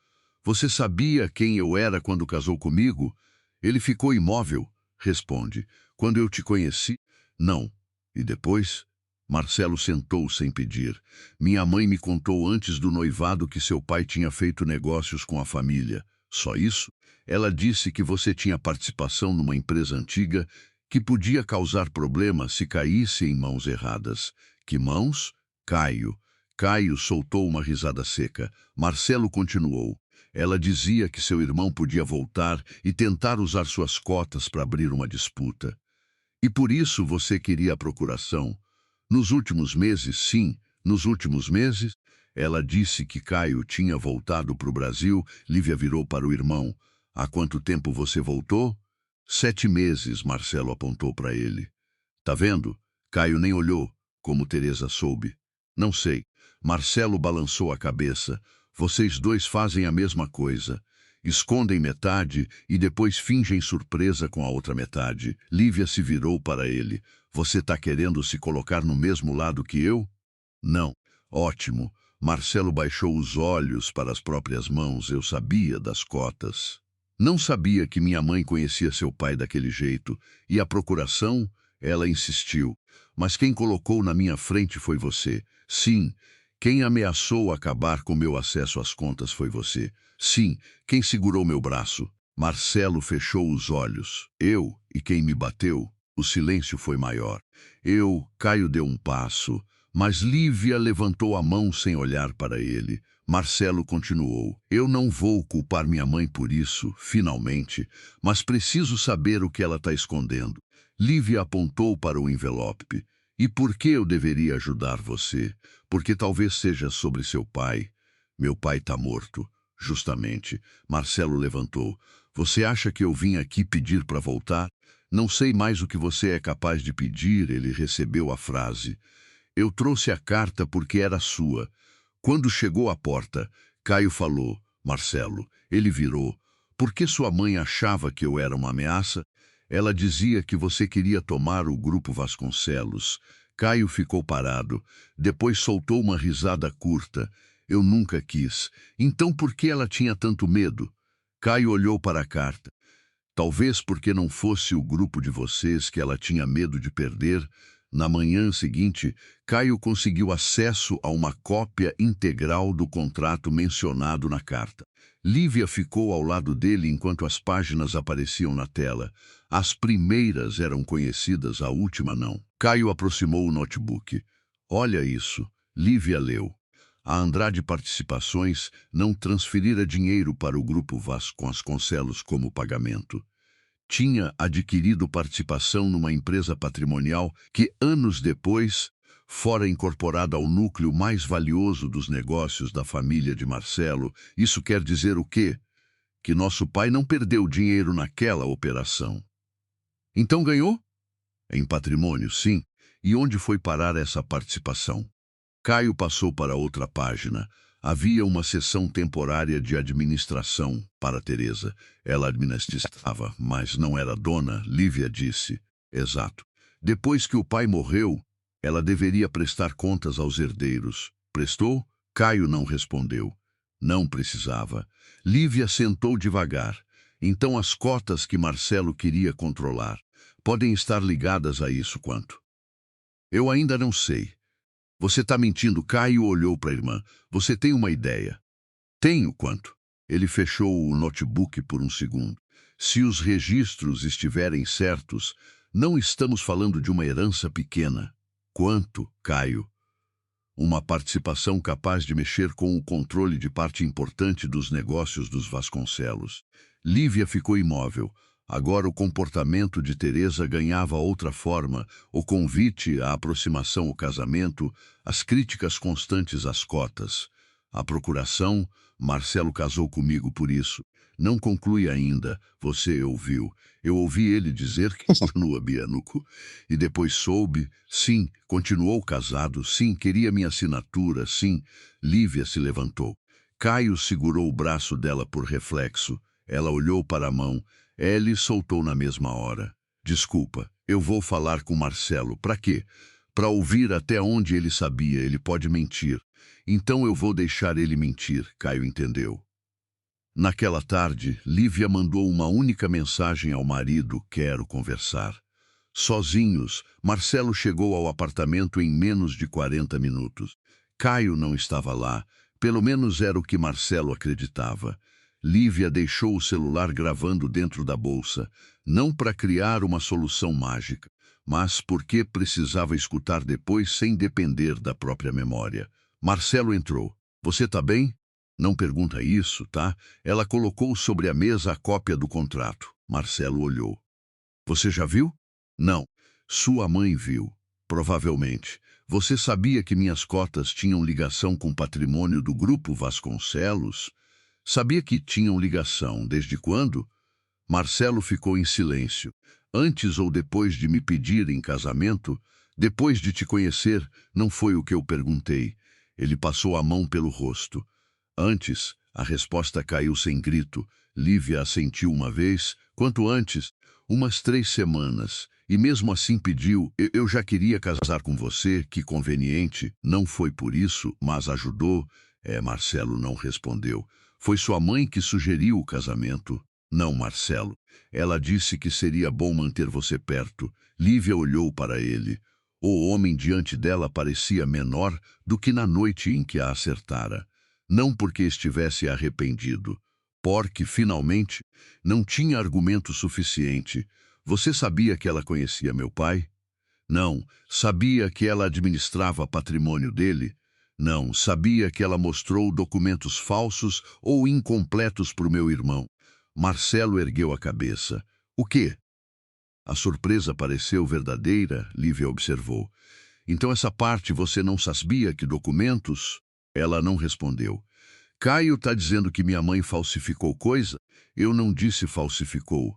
Você sabia quem eu era quando casou comigo? Ele ficou imóvel. Responde. Quando eu te conheci? Não. E depois? Marcelo sentou sem pedir. Minha mãe me contou antes do noivado que seu pai tinha feito negócios com a família. Só isso? Ela disse que você tinha participação numa empresa antiga que podia causar problemas se caísse em mãos erradas. Que mãos? Caio. Caio soltou uma risada seca. Marcelo continuou. Ela dizia que seu irmão podia voltar e tentar usar suas cotas para abrir uma disputa. E por isso você queria a procuração. Nos últimos meses, sim, nos últimos meses, ela disse que Caio tinha voltado para o Brasil. Lívia virou para o irmão. Há quanto tempo você voltou? 7 meses, Marcelo apontou para ele. Tá vendo? Caio nem olhou, como Teresa soube. Não sei. Marcelo balançou a cabeça. Vocês dois fazem a mesma coisa. Escondem metade e depois fingem surpresa com a outra metade. Lívia se virou para ele. Você tá querendo se colocar no mesmo lado que eu? Não. Ótimo. Marcelo baixou os olhos para as próprias mãos. Eu sabia das cotas. Não sabia que minha mãe conhecia seu pai daquele jeito. E a procuração? Ela insistiu. Mas quem colocou na minha frente foi você. Sim. Quem ameaçou acabar com meu acesso às contas foi você. Sim, quem segurou meu braço? Marcelo fechou os olhos. Eu, e quem me bateu? O silêncio foi maior. Caio deu um passo, mas Lívia levantou a mão sem olhar para ele. Marcelo continuou. Eu não vou culpar minha mãe por isso, finalmente, mas preciso saber o que ela está escondendo. Lívia apontou para o envelope. E por que eu deveria ajudar você? Porque talvez seja sobre seu pai. Meu pai está morto. Justamente. Marcelo levantou. Você acha que eu vim aqui pedir para voltar? Não sei mais o que você é capaz de pedir. Ele recebeu a frase. Eu trouxe a carta porque era sua. Quando chegou à porta, Caio falou. Marcelo. Ele virou. Por que sua mãe achava que eu era uma ameaça? Ela dizia que você queria tomar o grupo Vasconcelos. Caio ficou parado. Depois soltou uma risada curta. Eu nunca quis. Então por que ela tinha tanto medo? Caio olhou para a carta. Talvez porque não fosse o grupo de vocês que ela tinha medo de perder. Na manhã seguinte, Caio conseguiu acesso a uma cópia integral do contrato mencionado na carta. Lívia ficou ao lado dele enquanto as páginas apareciam na tela. As primeiras eram conhecidas, a última não. Caio aproximou o notebook. Olha isso. Lívia leu. A Andrade Participações não transferira dinheiro para o grupo Vasconcelos como pagamento. tinha adquirido participação numa empresa patrimonial que, anos depois, fora incorporada ao núcleo mais valioso dos negócios da família de Marcelo. Isso quer dizer o quê? Que nosso pai não perdeu dinheiro naquela operação. Então ganhou? Em patrimônio, sim. E onde foi parar essa participação? Caio passou para outra página. Havia uma sessão temporária de administração para Teresa. Ela administrava, mas não era dona, Lívia disse. Exato. Depois que o pai morreu, ela deveria prestar contas aos herdeiros. Prestou? Caio não respondeu. Não precisava. Lívia sentou devagar. Então as cotas que Marcelo queria controlar podem estar ligadas a isso quanto? Eu ainda não sei. Você está mentindo. Caio olhou para a irmã. Você tem uma ideia? Tenho quanto? Ele fechou o notebook por um segundo. Se os registros estiverem certos, não estamos falando de uma herança pequena. Quanto, Caio? Uma participação capaz de mexer com o controle de parte importante dos negócios dos Vasconcelos. Lívia ficou imóvel. Agora o comportamento de Teresa ganhava outra forma, o convite, a aproximação ao casamento, as críticas constantes às cotas. A procuração, Marcelo casou comigo por isso. Não conclui ainda, você ouviu. Eu ouvi ele dizer que continua Bianuco. E depois soube, sim, continuou casado, sim, queria minha assinatura, sim. Lívia se levantou. Caio segurou o braço dela por reflexo. Ela olhou para a mão. Ele soltou na mesma hora. Desculpa, eu vou falar com Marcelo. Para quê? Para ouvir até onde ele sabia, ele pode mentir. Então eu vou deixar ele mentir, Caio entendeu. Naquela tarde, Lívia mandou uma única mensagem ao marido: quero conversar. Sozinhos, Marcelo chegou ao apartamento em menos de 40 minutos. Caio não estava lá, pelo menos era o que Marcelo acreditava. Lívia deixou o celular gravando dentro da bolsa, não para criar uma solução mágica, mas porque precisava escutar depois sem depender da própria memória. Marcelo entrou. Você tá bem? Não pergunta isso, tá? Ela colocou sobre a mesa a cópia do contrato. Marcelo olhou. Você já viu? Não. Sua mãe viu. Provavelmente. Você sabia que minhas cotas tinham ligação com o patrimônio do grupo Vasconcelos? Sabia que tinham ligação. Desde quando? Marcelo ficou em silêncio. Antes ou depois de me pedir em casamento? Depois de te conhecer, não foi o que eu perguntei. Ele passou a mão pelo rosto. Antes, a resposta caiu sem grito. Lívia assentiu uma vez. Quanto antes? Umas 3 semanas. E mesmo assim pediu, eu já queria casar com você, que conveniente. Não foi por isso, mas ajudou. Marcelo não respondeu. Foi sua mãe que sugeriu o casamento. Não, Marcelo. Ela disse que seria bom manter você perto. Lívia olhou para ele. O homem diante dela parecia menor do que na noite em que a acertara. Não porque estivesse arrependido. Porque, finalmente, não tinha argumento suficiente. Você sabia que ela conhecia meu pai? Não. Sabia que ela administrava patrimônio dele? Não. Sabia que ela mostrou documentos falsos ou incompletos para o meu irmão? Marcelo ergueu a cabeça. O quê? A surpresa pareceu verdadeira, Lívia observou. Então essa parte você não sabia que documentos? Ela não respondeu. Caio está dizendo que minha mãe falsificou coisa? Eu não disse falsificou.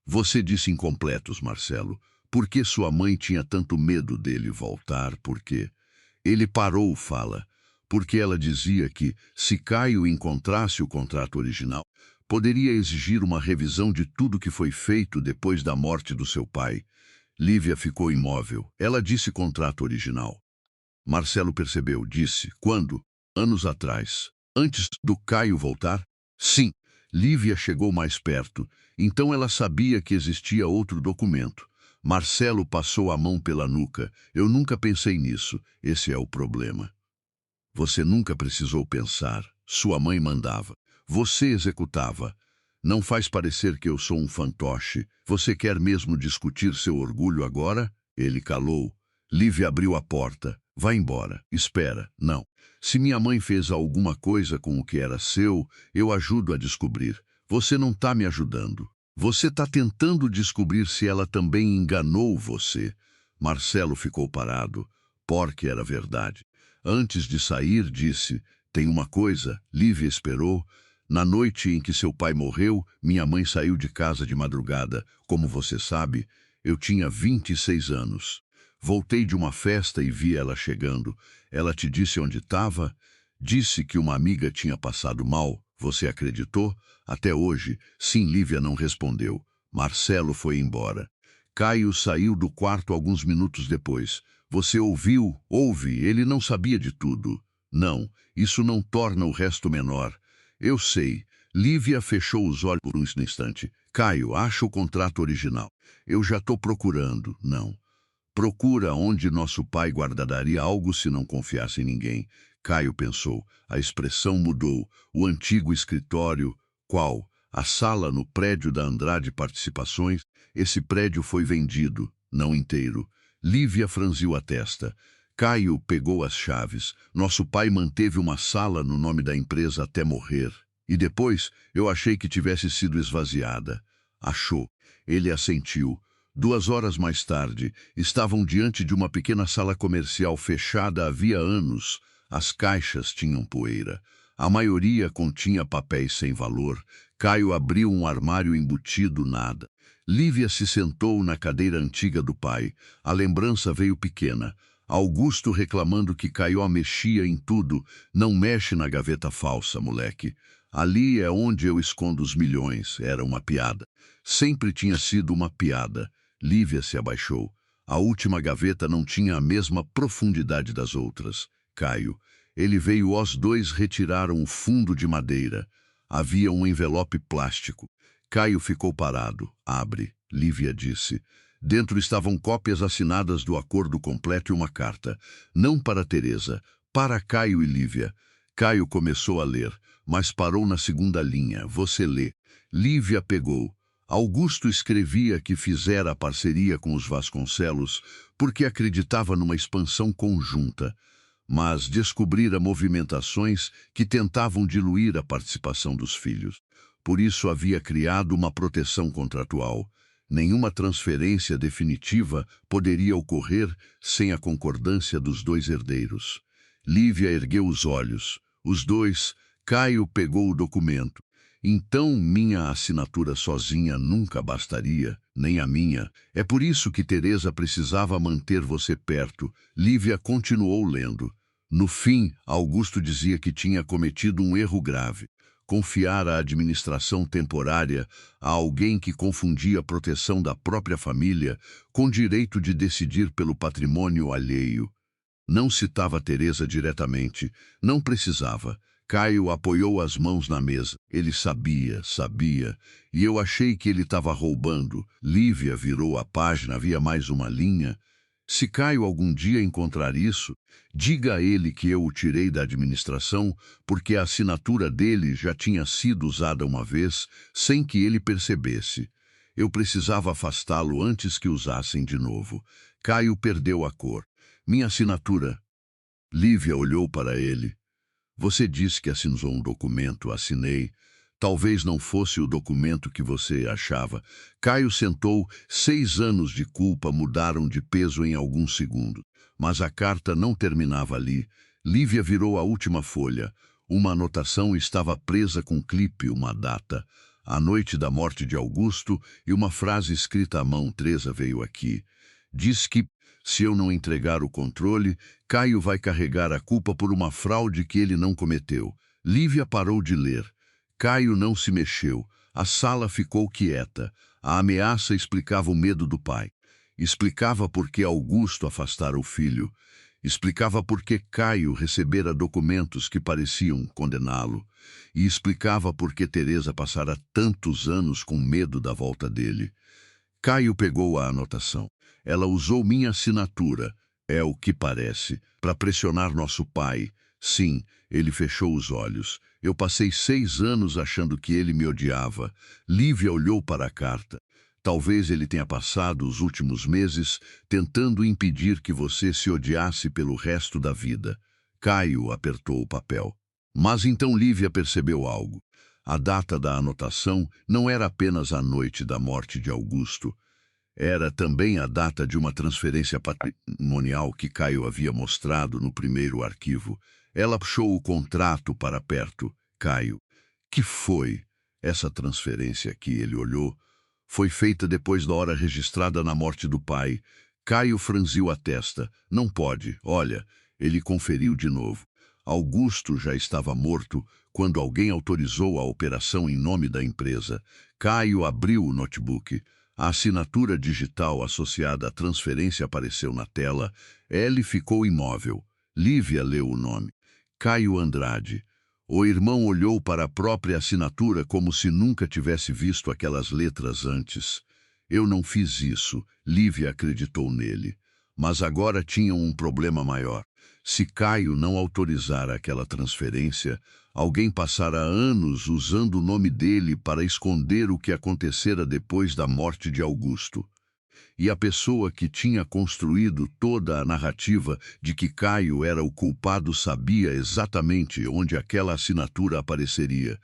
Você disse incompletos, Marcelo. Por que sua mãe tinha tanto medo dele voltar? Por quê? Ele parou, fala. Porque ela dizia que, se Caio encontrasse o contrato original, poderia exigir uma revisão de tudo que foi feito depois da morte do seu pai. Lívia ficou imóvel. Ela disse contrato original. Marcelo percebeu, disse. Quando? Anos atrás. Antes do Caio voltar? Sim. Lívia chegou mais perto. Então ela sabia que existia outro documento. Marcelo passou a mão pela nuca. Eu nunca pensei nisso. Esse é o problema. Você nunca precisou pensar. Sua mãe mandava. Você executava. Não faz parecer que eu sou um fantoche. Você quer mesmo discutir seu orgulho agora? Ele calou. Lívia abriu a porta. Vá embora. Espera. Não. Se minha mãe fez alguma coisa com o que era seu, eu ajudo a descobrir. Você não está me ajudando. Você está tentando descobrir se ela também enganou você. Marcelo ficou parado, porque era verdade. Antes de sair, disse: tem uma coisa. Lívia esperou. Na noite em que seu pai morreu, minha mãe saiu de casa de madrugada. Como você sabe, eu tinha 26 anos. Voltei de uma festa e vi ela chegando. Ela te disse onde estava? Disse que uma amiga tinha passado mal. Você acreditou? Até hoje, sim, Lívia não respondeu. Marcelo foi embora. Caio saiu do quarto alguns minutos depois. Você ouviu? Ouve, ele não sabia de tudo. Não, isso não torna o resto menor. Eu sei. Lívia fechou os olhos por um instante. Caio, acha o contrato original. Eu já estou procurando. Não. Procura onde nosso pai guardaria algo se não confiasse em ninguém. Caio pensou. A expressão mudou. O antigo escritório. Qual? A sala no prédio da Andrade Participações. Esse prédio foi vendido, não inteiro. Lívia franziu a testa. Caio pegou as chaves. Nosso pai manteve uma sala no nome da empresa até morrer. E depois, eu achei que tivesse sido esvaziada. Achou. Ele assentiu. 2 horas mais tarde, estavam diante de uma pequena sala comercial fechada havia anos. As caixas tinham poeira. A maioria continha papéis sem valor. Caio abriu um armário embutido, nada. Lívia se sentou na cadeira antiga do pai. A lembrança veio pequena. Augusto reclamando que Caio mexia em tudo. Não mexe na gaveta falsa, moleque. Ali é onde eu escondo os milhões. Era uma piada. Sempre tinha sido uma piada. Lívia se abaixou. A última gaveta não tinha a mesma profundidade das outras. Caio. Ele veio, os dois retiraram o fundo de madeira. Havia um envelope plástico. Caio ficou parado. Abre, Lívia disse. Dentro estavam cópias assinadas do acordo completo e uma carta. Não para Teresa, para Caio e Lívia. Caio começou a ler, mas parou na segunda linha. Você lê. Lívia pegou. Augusto escrevia que fizera a parceria com os Vasconcelos porque acreditava numa expansão conjunta, mas descobrira movimentações que tentavam diluir a participação dos filhos. Por isso havia criado uma proteção contratual. Nenhuma transferência definitiva poderia ocorrer sem a concordância dos dois herdeiros. Lívia ergueu os olhos. Os dois. Caio pegou o documento. Então minha assinatura sozinha nunca bastaria, nem a minha. É por isso que Teresa precisava manter você perto. Lívia continuou lendo. No fim, Augusto dizia que tinha cometido um erro grave. Confiar a administração temporária a alguém que confundia a proteção da própria família com direito de decidir pelo patrimônio alheio. Não citava Teresa diretamente, não precisava. Caio apoiou as mãos na mesa. Ele sabia, e eu achei que ele estava roubando. Lívia virou a página, havia mais uma linha. Se Caio algum dia encontrar isso, diga a ele que eu o tirei da administração porque a assinatura dele já tinha sido usada uma vez, sem que ele percebesse. Eu precisava afastá-lo antes que usassem de novo. Caio perdeu a cor. Minha assinatura. Lívia olhou para ele. Você disse que assinou um documento, assinei. Talvez não fosse o documento que você achava. Caio sentou. 6 anos de culpa mudaram de peso em alguns segundos. Mas a carta não terminava ali. Lívia virou a última folha. Uma anotação estava presa com clipe, uma data. A noite da morte de Augusto e uma frase escrita à mão. Teresa veio aqui. Diz que, se eu não entregar o controle, Caio vai carregar a culpa por uma fraude que ele não cometeu. Lívia parou de ler. Caio não se mexeu. A sala ficou quieta. A ameaça explicava o medo do pai. Explicava por que Augusto afastara o filho. Explicava por que Caio recebera documentos que pareciam condená-lo. E explicava por que Teresa passara tantos anos com medo da volta dele. Caio pegou a anotação. Ela usou minha assinatura, é o que parece, para pressionar nosso pai. Sim, ele fechou os olhos. Eu passei 6 anos achando que ele me odiava. Lívia olhou para a carta. Talvez ele tenha passado os últimos meses tentando impedir que você se odiasse pelo resto da vida. Caio apertou o papel. Mas então Lívia percebeu algo. A data da anotação não era apenas a noite da morte de Augusto, era também a data de uma transferência patrimonial que Caio havia mostrado no primeiro arquivo. Ela puxou o contrato para perto. Caio, que foi essa transferência que ele olhou? Foi feita depois da hora registrada na morte do pai. Caio franziu a testa. Não pode. Olha, ele conferiu de novo. Augusto já estava morto quando alguém autorizou a operação em nome da empresa. Caio abriu o notebook. A assinatura digital associada à transferência apareceu na tela. Ele ficou imóvel. Lívia leu o nome. Caio Andrade. O irmão olhou para a própria assinatura como se nunca tivesse visto aquelas letras antes. Eu não fiz isso, Lívia acreditou nele. Mas agora tinham um problema maior. Se Caio não autorizar aquela transferência, alguém passara anos usando o nome dele para esconder o que acontecera depois da morte de Augusto. E a pessoa que tinha construído toda a narrativa de que Caio era o culpado sabia exatamente onde aquela assinatura apareceria.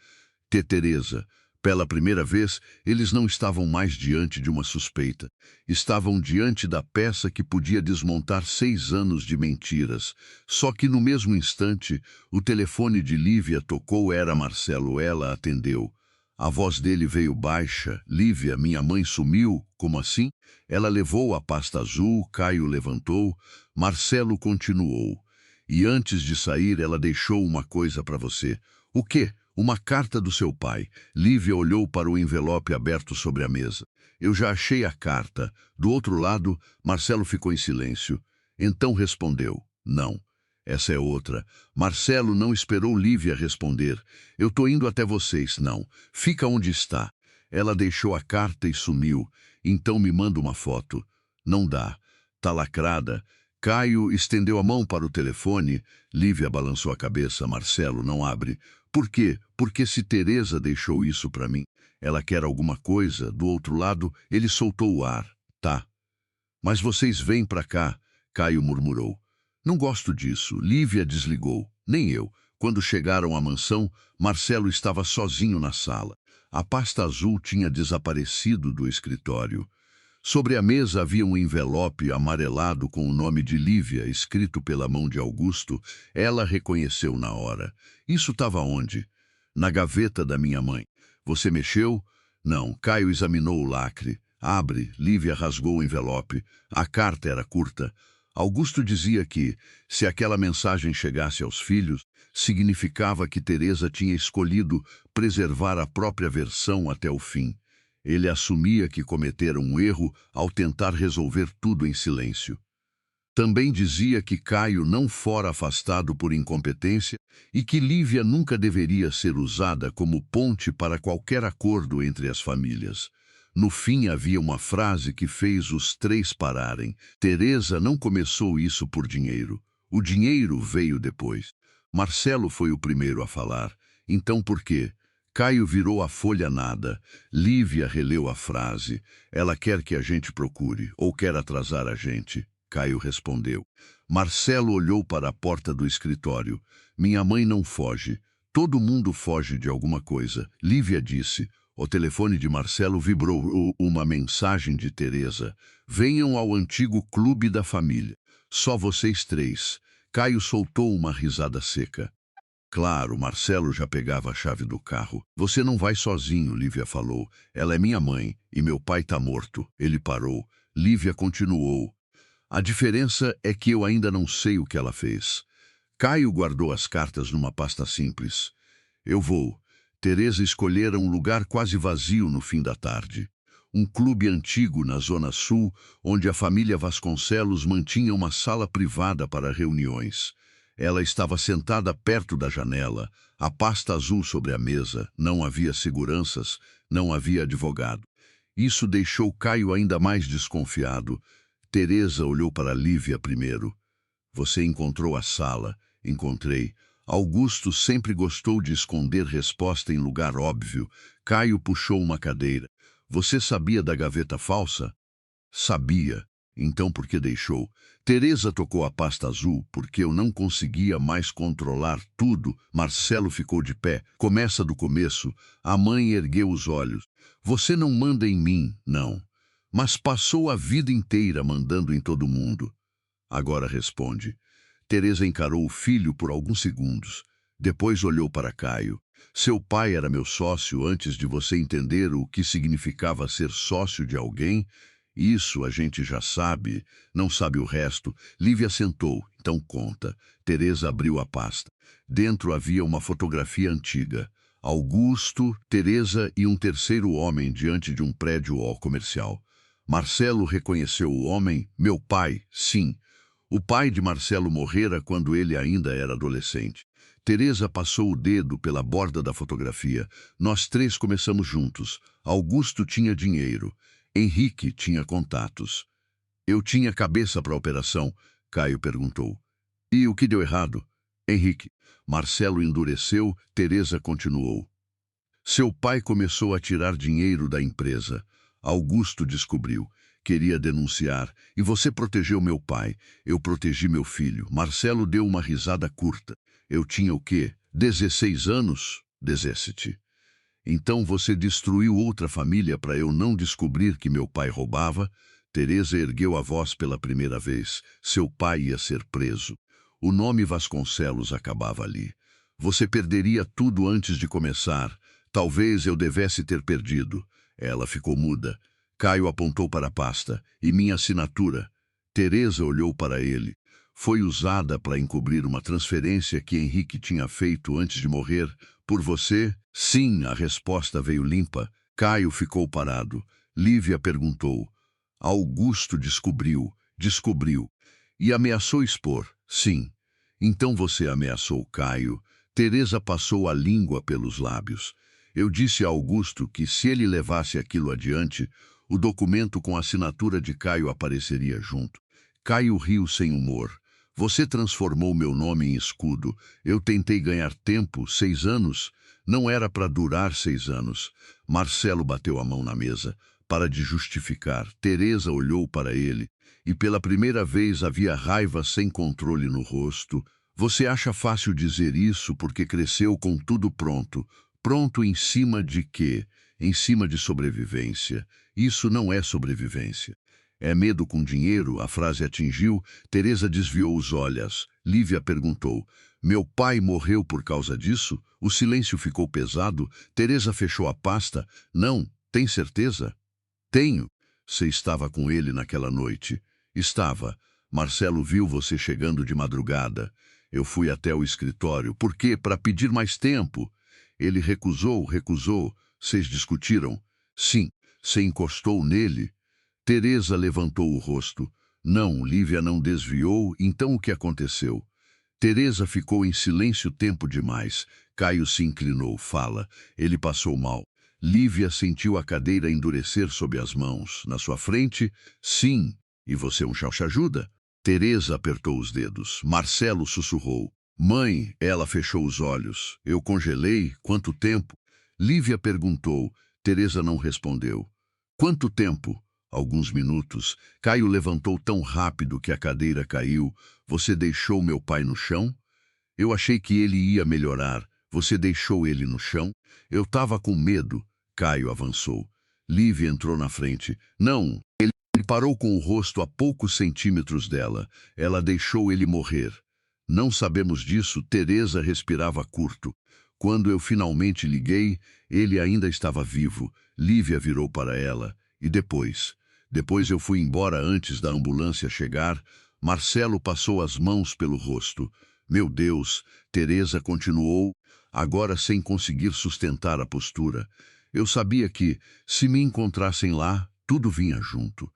Teresa. Pela primeira vez, eles não estavam mais diante de uma suspeita. Estavam diante da peça que podia desmontar 6 anos de mentiras. Só que no mesmo instante, o telefone de Lívia tocou. Era Marcelo. Ela atendeu. A voz dele veio baixa. Lívia, minha mãe sumiu. Como assim? Ela levou a pasta azul. Caio levantou. Marcelo continuou. E antes de sair, ela deixou uma coisa para você. O quê? Uma carta do seu pai. Lívia olhou para o envelope aberto sobre a mesa. Eu já achei a carta. Do outro lado, Marcelo ficou em silêncio. Então respondeu. Não. Essa é outra. Marcelo não esperou Lívia responder. Eu tô indo até vocês. Não. Fica onde está. Ela deixou a carta e sumiu. Então me manda uma foto. Não dá. Tá lacrada. Caio estendeu a mão para o telefone. Lívia balançou a cabeça. Marcelo, não abre. Por quê? Porque se Teresa deixou isso para mim, ela quer alguma coisa. Do outro lado, ele soltou o ar. Tá. Mas vocês vêm para cá, Caio murmurou. Não gosto disso. Lívia desligou. Nem eu. Quando chegaram à mansão, Marcelo estava sozinho na sala. A pasta azul tinha desaparecido do escritório. Sobre a mesa havia um envelope amarelado com o nome de Lívia, escrito pela mão de Augusto. Ela reconheceu na hora. Isso estava onde? Na gaveta da minha mãe. Você mexeu? Não. Caio examinou o lacre. Abre. Lívia rasgou o envelope. A carta era curta. Augusto dizia que, se aquela mensagem chegasse aos filhos, significava que Teresa tinha escolhido preservar a própria versão até o fim. Ele assumia que cometera um erro ao tentar resolver tudo em silêncio. Também dizia que Caio não fora afastado por incompetência e que Lívia nunca deveria ser usada como ponte para qualquer acordo entre as famílias. No fim havia uma frase que fez os três pararem. Teresa não começou isso por dinheiro. O dinheiro veio depois. Marcelo foi o primeiro a falar. Então por quê? Caio virou a folha nada. Lívia releu a frase. Ela quer que a gente procure, ou quer atrasar a gente. Caio respondeu. Marcelo olhou para a porta do escritório. Minha mãe não foge. Todo mundo foge de alguma coisa. Lívia disse. O telefone de Marcelo vibrou. Uma mensagem de Teresa. Venham ao antigo clube da família. Só vocês três. Caio soltou uma risada seca. Claro, Marcelo já pegava a chave do carro. Você não vai sozinho, Lívia falou. Ela é minha mãe e meu pai tá morto. Ele parou. Lívia continuou. A diferença é que eu ainda não sei o que ela fez. Caio guardou as cartas numa pasta simples. Eu vou. Teresa escolhera um lugar quase vazio no fim da tarde. Um clube antigo na Zona Sul, onde a família Vasconcelos mantinha uma sala privada para reuniões. Ela estava sentada perto da janela, a pasta azul sobre a mesa. Não havia seguranças, não havia advogado. Isso deixou Caio ainda mais desconfiado. Teresa olhou para Lívia primeiro. Você encontrou a sala. Encontrei. Augusto sempre gostou de esconder resposta em lugar óbvio. Caio puxou uma cadeira. Você sabia da gaveta falsa? Sabia. Então por que deixou? Teresa tocou a pasta azul porque eu não conseguia mais controlar tudo. Marcelo ficou de pé. Começa do começo. A mãe ergueu os olhos. Você não manda em mim, não. Mas passou a vida inteira mandando em todo mundo. Agora responde. Teresa encarou o filho por alguns segundos. Depois olhou para Caio. Seu pai era meu sócio antes de você entender o que significava ser sócio de alguém. Isso a gente já sabe, não sabe o resto. Lívia sentou, então conta. Teresa abriu a pasta. Dentro havia uma fotografia antiga. Augusto, Teresa e um terceiro homem diante de um prédio comercial. Marcelo reconheceu o homem, meu pai, sim. O pai de Marcelo morrera quando ele ainda era adolescente. Teresa passou o dedo pela borda da fotografia. Nós três começamos juntos. Augusto tinha dinheiro. Henrique tinha contatos. Eu tinha cabeça para a operação, Caio perguntou. E o que deu errado? Henrique. Marcelo endureceu, Teresa continuou. Seu pai começou a tirar dinheiro da empresa. Augusto descobriu. Queria denunciar. E você protegeu meu pai. Eu protegi meu filho. Marcelo deu uma risada curta. Eu tinha o quê? 16 anos? 17. Então você destruiu outra família para eu não descobrir que meu pai roubava? Teresa ergueu a voz pela primeira vez. Seu pai ia ser preso. O nome Vasconcelos acabava ali. Você perderia tudo antes de começar. Talvez eu devesse ter perdido. Ela ficou muda. Caio apontou para a pasta. E minha assinatura? Teresa olhou para ele. Foi usada para encobrir uma transferência que Henrique tinha feito antes de morrer. Por você? Sim, a resposta veio limpa. Caio ficou parado. Lívia perguntou. Augusto descobriu. Descobriu. E ameaçou expor. Sim. Então você ameaçou Caio. Teresa passou a língua pelos lábios. Eu disse a Augusto que se ele levasse aquilo adiante, o documento com a assinatura de Caio apareceria junto. Caio riu sem humor. Você transformou meu nome em escudo. Eu tentei ganhar tempo, 6 anos. Não era para durar 6 anos. Marcelo bateu a mão na mesa. Para de justificar. Teresa olhou para ele. E pela primeira vez havia raiva sem controle no rosto. Você acha fácil dizer isso porque cresceu com tudo pronto. Pronto em cima de quê? Em cima de sobrevivência. Isso não é sobrevivência. É medo com dinheiro? A frase atingiu. Teresa desviou os olhos. Lívia perguntou. Meu pai morreu por causa disso? O silêncio ficou pesado. Teresa fechou a pasta. Não, tem certeza? Tenho. Você estava com ele naquela noite. Estava. Marcelo viu você chegando de madrugada. Eu fui até o escritório. Por quê? Para pedir mais tempo. Ele recusou. Vocês discutiram? Sim. Você encostou nele? Teresa levantou o rosto. Não, Lívia não desviou, então o que aconteceu? Teresa ficou em silêncio tempo demais. Caio se inclinou. Fala. Ele passou mal. Lívia sentiu a cadeira endurecer sob as mãos. Na sua frente? Sim. E você um chaucha-ajuda? Teresa apertou os dedos. Marcelo sussurrou. Mãe, ela fechou os olhos. Eu congelei. Quanto tempo? Lívia perguntou. Teresa não respondeu. Quanto tempo? Alguns minutos. Caio levantou tão rápido que a cadeira caiu. Você deixou meu pai no chão? Eu achei que ele ia melhorar. Você deixou ele no chão? Eu estava com medo. Caio avançou. Lívia entrou na frente. Não. Ele parou com o rosto a poucos centímetros dela. Ela deixou ele morrer. Não sabemos disso. Teresa respirava curto. Quando eu finalmente liguei, ele ainda estava vivo. Lívia virou para ela. E depois? Depois eu fui embora antes da ambulância chegar. Marcelo passou as mãos pelo rosto. Meu Deus, Teresa continuou, agora sem conseguir sustentar a postura. Eu sabia que, se me encontrassem lá, tudo vinha junto.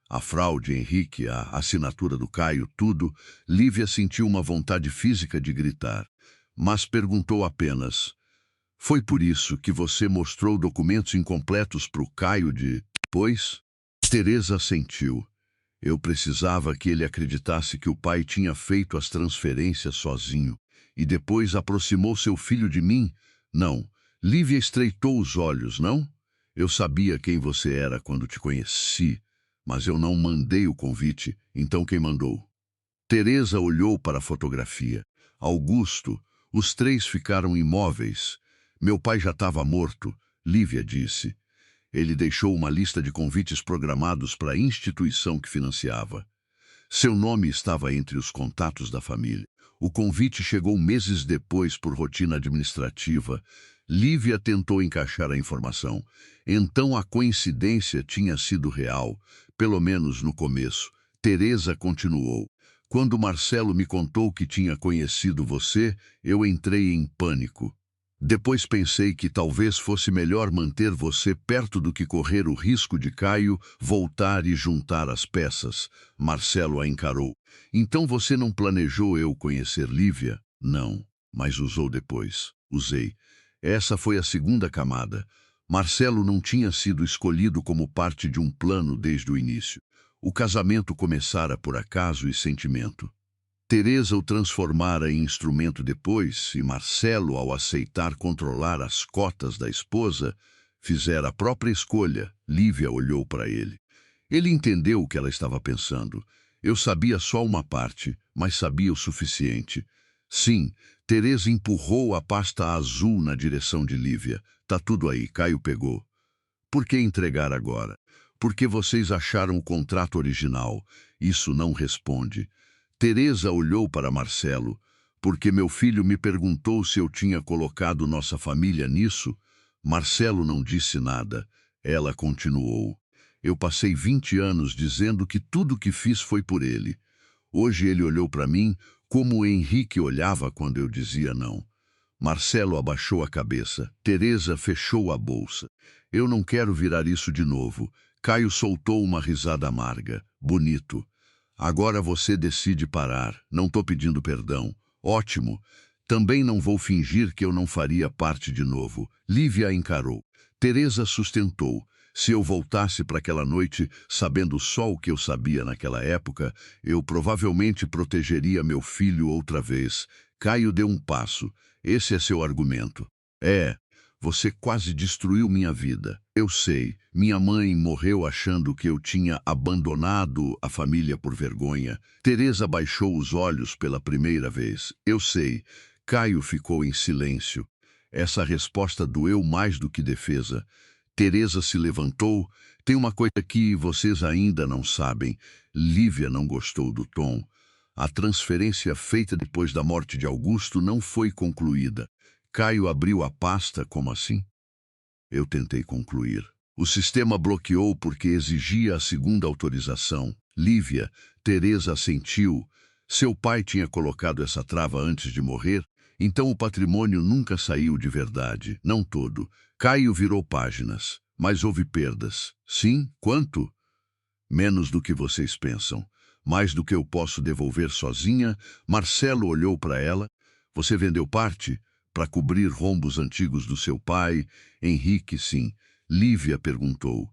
A fraude, Henrique, a assinatura do Caio, tudo. Lívia sentiu uma vontade física de gritar, mas perguntou apenas. Foi por isso que você mostrou documentos incompletos para o Caio depois? Teresa assentiu. Eu precisava que ele acreditasse que o pai tinha feito as transferências sozinho e depois aproximou seu filho de mim. Não. Lívia estreitou os olhos, não? Eu sabia quem você era quando te conheci. Mas eu não mandei o convite, então quem mandou? Teresa olhou para a fotografia. Augusto, os três ficaram imóveis. Meu pai já estava morto, Lívia disse. Ele deixou uma lista de convites programados para a instituição que financiava. Seu nome estava entre os contatos da família. O convite chegou meses depois por rotina administrativa. Lívia tentou encaixar a informação. Então a coincidência tinha sido real, pelo menos no começo. Teresa continuou. Quando Marcelo me contou que tinha conhecido você, eu entrei em pânico. Depois pensei que talvez fosse melhor manter você perto do que correr o risco de Caio voltar e juntar as peças. Marcelo a encarou. Então você não planejou eu conhecer Lívia? Não, mas usou depois. Usei. Essa foi a segunda camada. Marcelo não tinha sido escolhido como parte de um plano desde o início. O casamento começara por acaso e sentimento. Teresa o transformara em instrumento depois, e Marcelo, ao aceitar controlar as cotas da esposa, fizera a própria escolha. Lívia olhou para ele. Ele entendeu o que ela estava pensando. Eu sabia só uma parte, mas sabia o suficiente. Sim, Teresa empurrou a pasta azul na direção de Lívia. Tá tudo aí, Caio pegou. Por que entregar agora? Porque vocês acharam o contrato original. Isso não responde. Teresa olhou para Marcelo. Porque meu filho me perguntou se eu tinha colocado nossa família nisso. Marcelo não disse nada. Ela continuou. Eu passei 20 anos dizendo que tudo que fiz foi por ele. Hoje ele olhou para mim como o Henrique olhava quando eu dizia não. Marcelo abaixou a cabeça. Teresa fechou a bolsa. Eu não quero virar isso de novo. Caio soltou uma risada amarga. Bonito. Agora você decide parar. Não tô pedindo perdão. Ótimo. Também não vou fingir que eu não faria parte de novo. Lívia encarou. Teresa sustentou. Se eu voltasse para aquela noite, sabendo só o que eu sabia naquela época, eu provavelmente protegeria meu filho outra vez. Caio deu um passo. Esse é seu argumento. É. Você quase destruiu minha vida. Eu sei. Minha mãe morreu achando que eu tinha abandonado a família por vergonha. Teresa baixou os olhos pela primeira vez. Eu sei. Caio ficou em silêncio. Essa resposta doeu mais do que defesa. Teresa se levantou. Tem uma coisa que vocês ainda não sabem. Lívia não gostou do tom. A transferência feita depois da morte de Augusto não foi concluída. Caio abriu a pasta, como assim? Eu tentei concluir. O sistema bloqueou porque exigia a segunda autorização. Lívia, Teresa assentiu. Seu pai tinha colocado essa trava antes de morrer, então o patrimônio nunca saiu de verdade, não todo. Caio virou páginas, mas houve perdas. Sim, quanto? Menos do que vocês pensam. Mais do que eu posso devolver sozinha. Marcelo olhou para ela. Você vendeu parte? Para cobrir rombos antigos do seu pai? Henrique, sim. Lívia perguntou.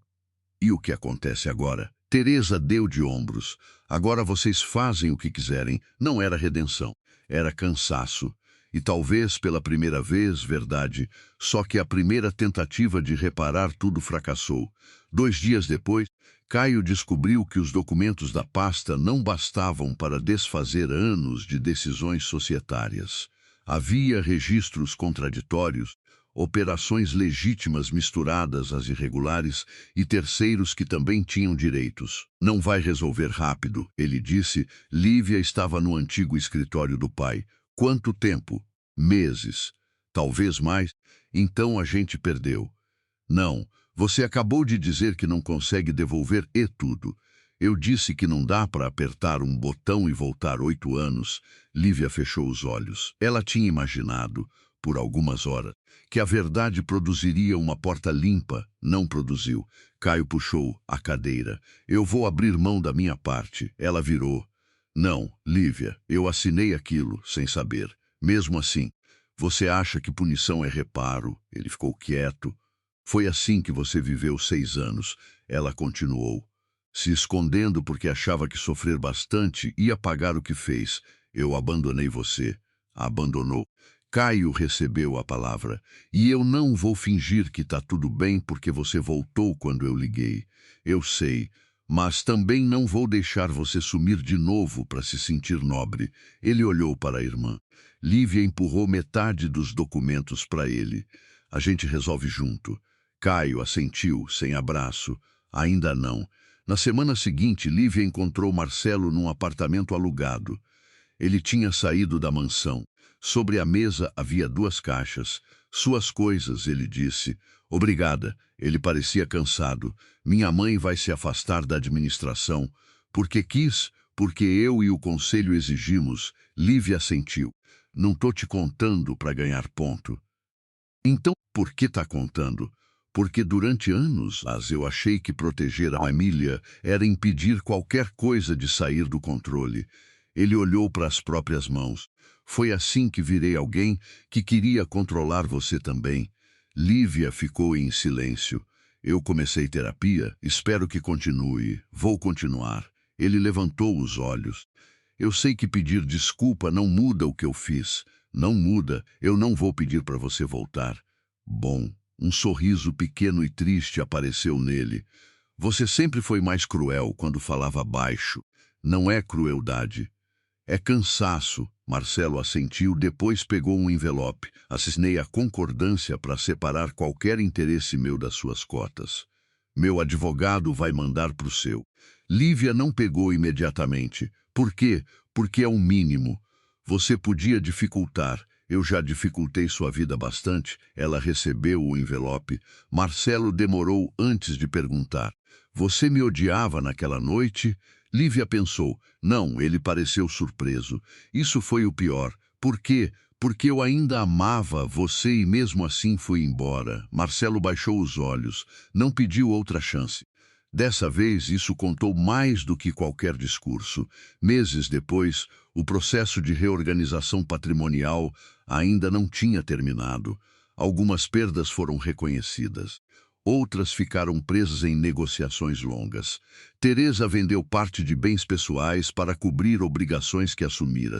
E o que acontece agora? Teresa deu de ombros. Agora vocês fazem o que quiserem. Não era redenção. Era cansaço. E talvez pela primeira vez, verdade, só que a primeira tentativa de reparar tudo fracassou. 2 dias depois, Caio descobriu que os documentos da pasta não bastavam para desfazer anos de decisões societárias. Havia registros contraditórios, operações legítimas misturadas às irregulares e terceiros que também tinham direitos. Não vai resolver rápido, ele disse. Lívia estava no antigo escritório do pai. Quanto tempo? Meses. Talvez mais. Então a gente perdeu. Não, você acabou de dizer que não consegue devolver e tudo. Eu disse que não dá para apertar um botão e voltar 8 anos. Lívia fechou os olhos. Ela tinha imaginado, por algumas horas, que a verdade produziria uma porta limpa. Não produziu. Caio puxou a cadeira. Eu vou abrir mão da minha parte. Ela virou. Não, Lívia, eu assinei aquilo, sem saber. Mesmo assim, você acha que punição é reparo? Ele ficou quieto. Foi assim que você viveu 6 anos. Ela continuou. Se escondendo porque achava que sofrer bastante ia pagar o que fez. Eu abandonei você. A abandonou. Caio recebeu a palavra. E eu não vou fingir que tá tudo bem porque você voltou quando eu liguei. Eu sei. Mas também não vou deixar você sumir de novo para se sentir nobre. Ele olhou para a irmã. Lívia empurrou metade dos documentos para ele. A gente resolve junto. Caio assentiu, sem abraço. Ainda não. Na semana seguinte, Lívia encontrou Marcelo num apartamento alugado. Ele tinha saído da mansão. Sobre a mesa havia 2 caixas. Suas coisas, ele disse. Obrigada. Ele parecia cansado. Minha mãe vai se afastar da administração. Porque quis, porque eu e o conselho exigimos. Lívia assentiu. Não tô te contando para ganhar ponto. Então, por que tá contando? Porque durante anos eu achei que proteger a Emília era impedir qualquer coisa de sair do controle. Ele olhou para as próprias mãos. Foi assim que virei alguém que queria controlar você também. Lívia ficou em silêncio. Eu comecei terapia, espero que continue. Vou continuar. Ele levantou os olhos. Eu sei que pedir desculpa não muda o que eu fiz. Não muda, eu não vou pedir para você voltar. Bom, um sorriso pequeno e triste apareceu nele. Você sempre foi mais cruel quando falava baixo. Não é crueldade. É cansaço. Marcelo assentiu, depois pegou um envelope. Assinei a concordância para separar qualquer interesse meu das suas cotas. Meu advogado vai mandar para o seu. Lívia não pegou imediatamente. Por quê? Porque é o mínimo. Você podia dificultar. Eu já dificultei sua vida bastante. Ela recebeu o envelope. Marcelo demorou antes de perguntar. Você me odiava naquela noite? Lívia pensou. Não, ele pareceu surpreso. Isso foi o pior. Por quê? Porque eu ainda amava você e mesmo assim fui embora. Marcelo baixou os olhos. Não pediu outra chance. Dessa vez, isso contou mais do que qualquer discurso. Meses depois, o processo de reorganização patrimonial ainda não tinha terminado. Algumas perdas foram reconhecidas. Outras ficaram presas em negociações longas. Teresa vendeu parte de bens pessoais para cobrir obrigações que assumira.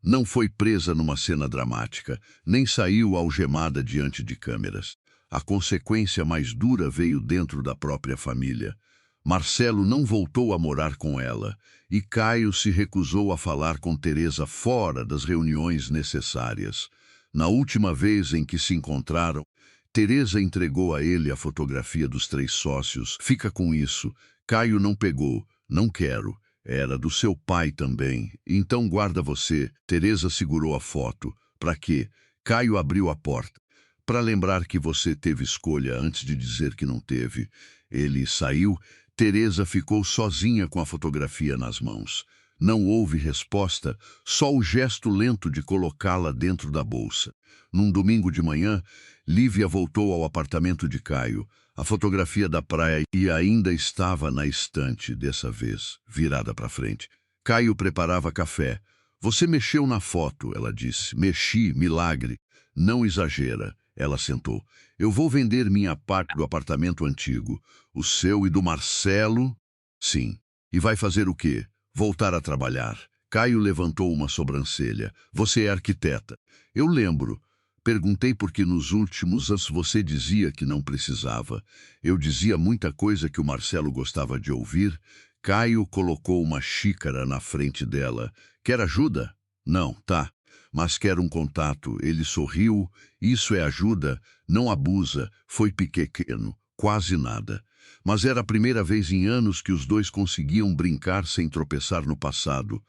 Não foi presa numa cena dramática, nem saiu algemada diante de câmeras. A consequência mais dura veio dentro da própria família. Marcelo não voltou a morar com ela, e Caio se recusou a falar com Teresa fora das reuniões necessárias. Na última vez em que se encontraram, Teresa entregou a ele a fotografia dos 3 sócios. Fica com isso. Caio não pegou. Não quero. Era do seu pai também. Então guarda você. Teresa segurou a foto. Para quê? Caio abriu a porta. Para lembrar que você teve escolha antes de dizer que não teve. Ele saiu. Teresa ficou sozinha com a fotografia nas mãos. Não houve resposta, só o gesto lento de colocá-la dentro da bolsa. Num domingo de manhã, Lívia voltou ao apartamento de Caio. A fotografia da praia ainda estava na estante, dessa vez, virada para frente. Caio preparava café. Você mexeu na foto, ela disse. Mexi, milagre. Não exagera. Ela sentou. Eu vou vender minha parte do apartamento antigo. O seu e do Marcelo? Sim. E vai fazer o quê? Voltar a trabalhar. Caio levantou uma sobrancelha. Você é arquiteta. Eu lembro. Perguntei porque nos últimos anos você dizia que não precisava. Eu dizia muita coisa que o Marcelo gostava de ouvir. Caio colocou uma xícara na frente dela. Quer ajuda? Não, tá. Mas quer um contato. Ele sorriu. Isso é ajuda. Não abusa. Foi pequeno. Quase nada. Mas era a primeira vez em anos que os dois conseguiam brincar sem tropeçar no passado.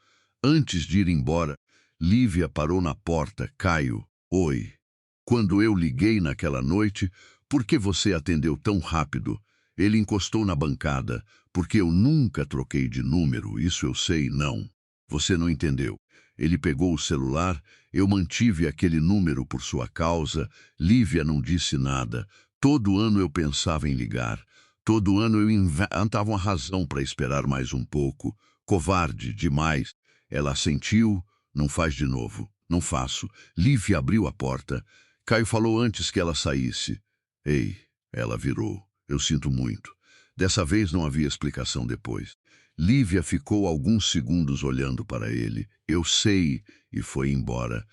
Antes de ir embora, Lívia parou na porta. Caio, oi. Quando eu liguei naquela noite, por que você atendeu tão rápido? Ele encostou na bancada. Porque eu nunca troquei de número, isso eu sei, não. Você não entendeu. Ele pegou o celular, eu mantive aquele número por sua causa. Lívia não disse nada. Todo ano eu pensava em ligar. Todo ano eu inventava uma razão para esperar mais um pouco. Covarde demais. Ela assentiu. Não faz de novo. Não faço. Lívia abriu a porta. Caio falou antes que ela saísse. Ei, ela virou. Eu sinto muito. Dessa vez não havia explicação depois. Lívia ficou alguns segundos olhando para ele. Eu sei, e foi embora.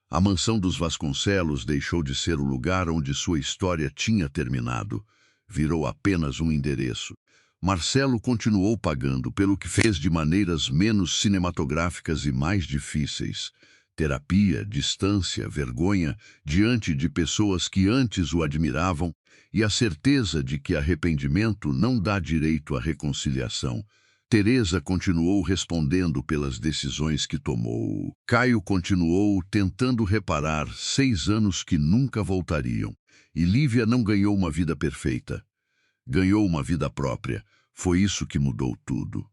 A mansão dos Vasconcelos deixou de ser o lugar onde sua história tinha terminado. Virou apenas um endereço. Marcelo continuou pagando pelo que fez de maneiras menos cinematográficas e mais difíceis. Terapia, distância, vergonha diante de pessoas que antes o admiravam e a certeza de que arrependimento não dá direito à reconciliação. Teresa continuou respondendo pelas decisões que tomou. Caio continuou tentando reparar 6 anos que nunca voltariam. E Lívia não ganhou uma vida perfeita. Ganhou uma vida própria. Foi isso que mudou tudo.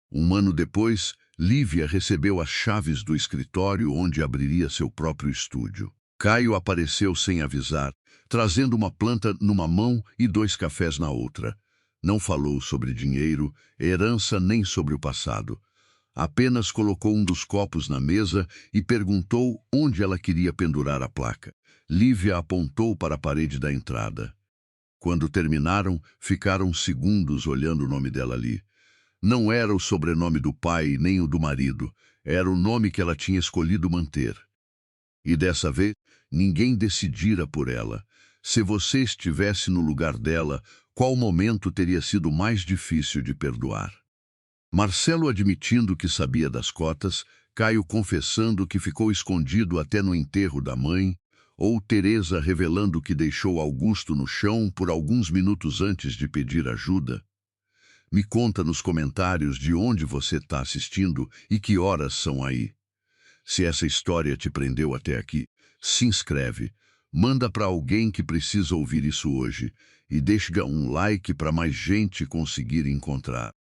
1 ano depois, Lívia recebeu as chaves do escritório onde abriria seu próprio estúdio. Caio apareceu sem avisar, trazendo uma planta numa mão e 2 cafés na outra. Não falou sobre dinheiro, herança nem sobre o passado. Apenas colocou um dos copos na mesa e perguntou onde ela queria pendurar a placa. Lívia apontou para a parede da entrada. Quando terminaram, ficaram segundos olhando o nome dela ali. Não era o sobrenome do pai nem o do marido, era o nome que ela tinha escolhido manter. E dessa vez, ninguém decidira por ela. Se você estivesse no lugar dela, qual momento teria sido mais difícil de perdoar? Marcelo admitindo que sabia das cotas, Caio confessando que ficou escondido até no enterro da mãe, ou Teresa revelando que deixou Augusto no chão por alguns minutos antes de pedir ajuda? Me conta nos comentários de onde você está assistindo e que horas são aí. Se essa história te prendeu até aqui, se inscreve, manda para alguém que precisa ouvir isso hoje e deixa um like para mais gente conseguir encontrar.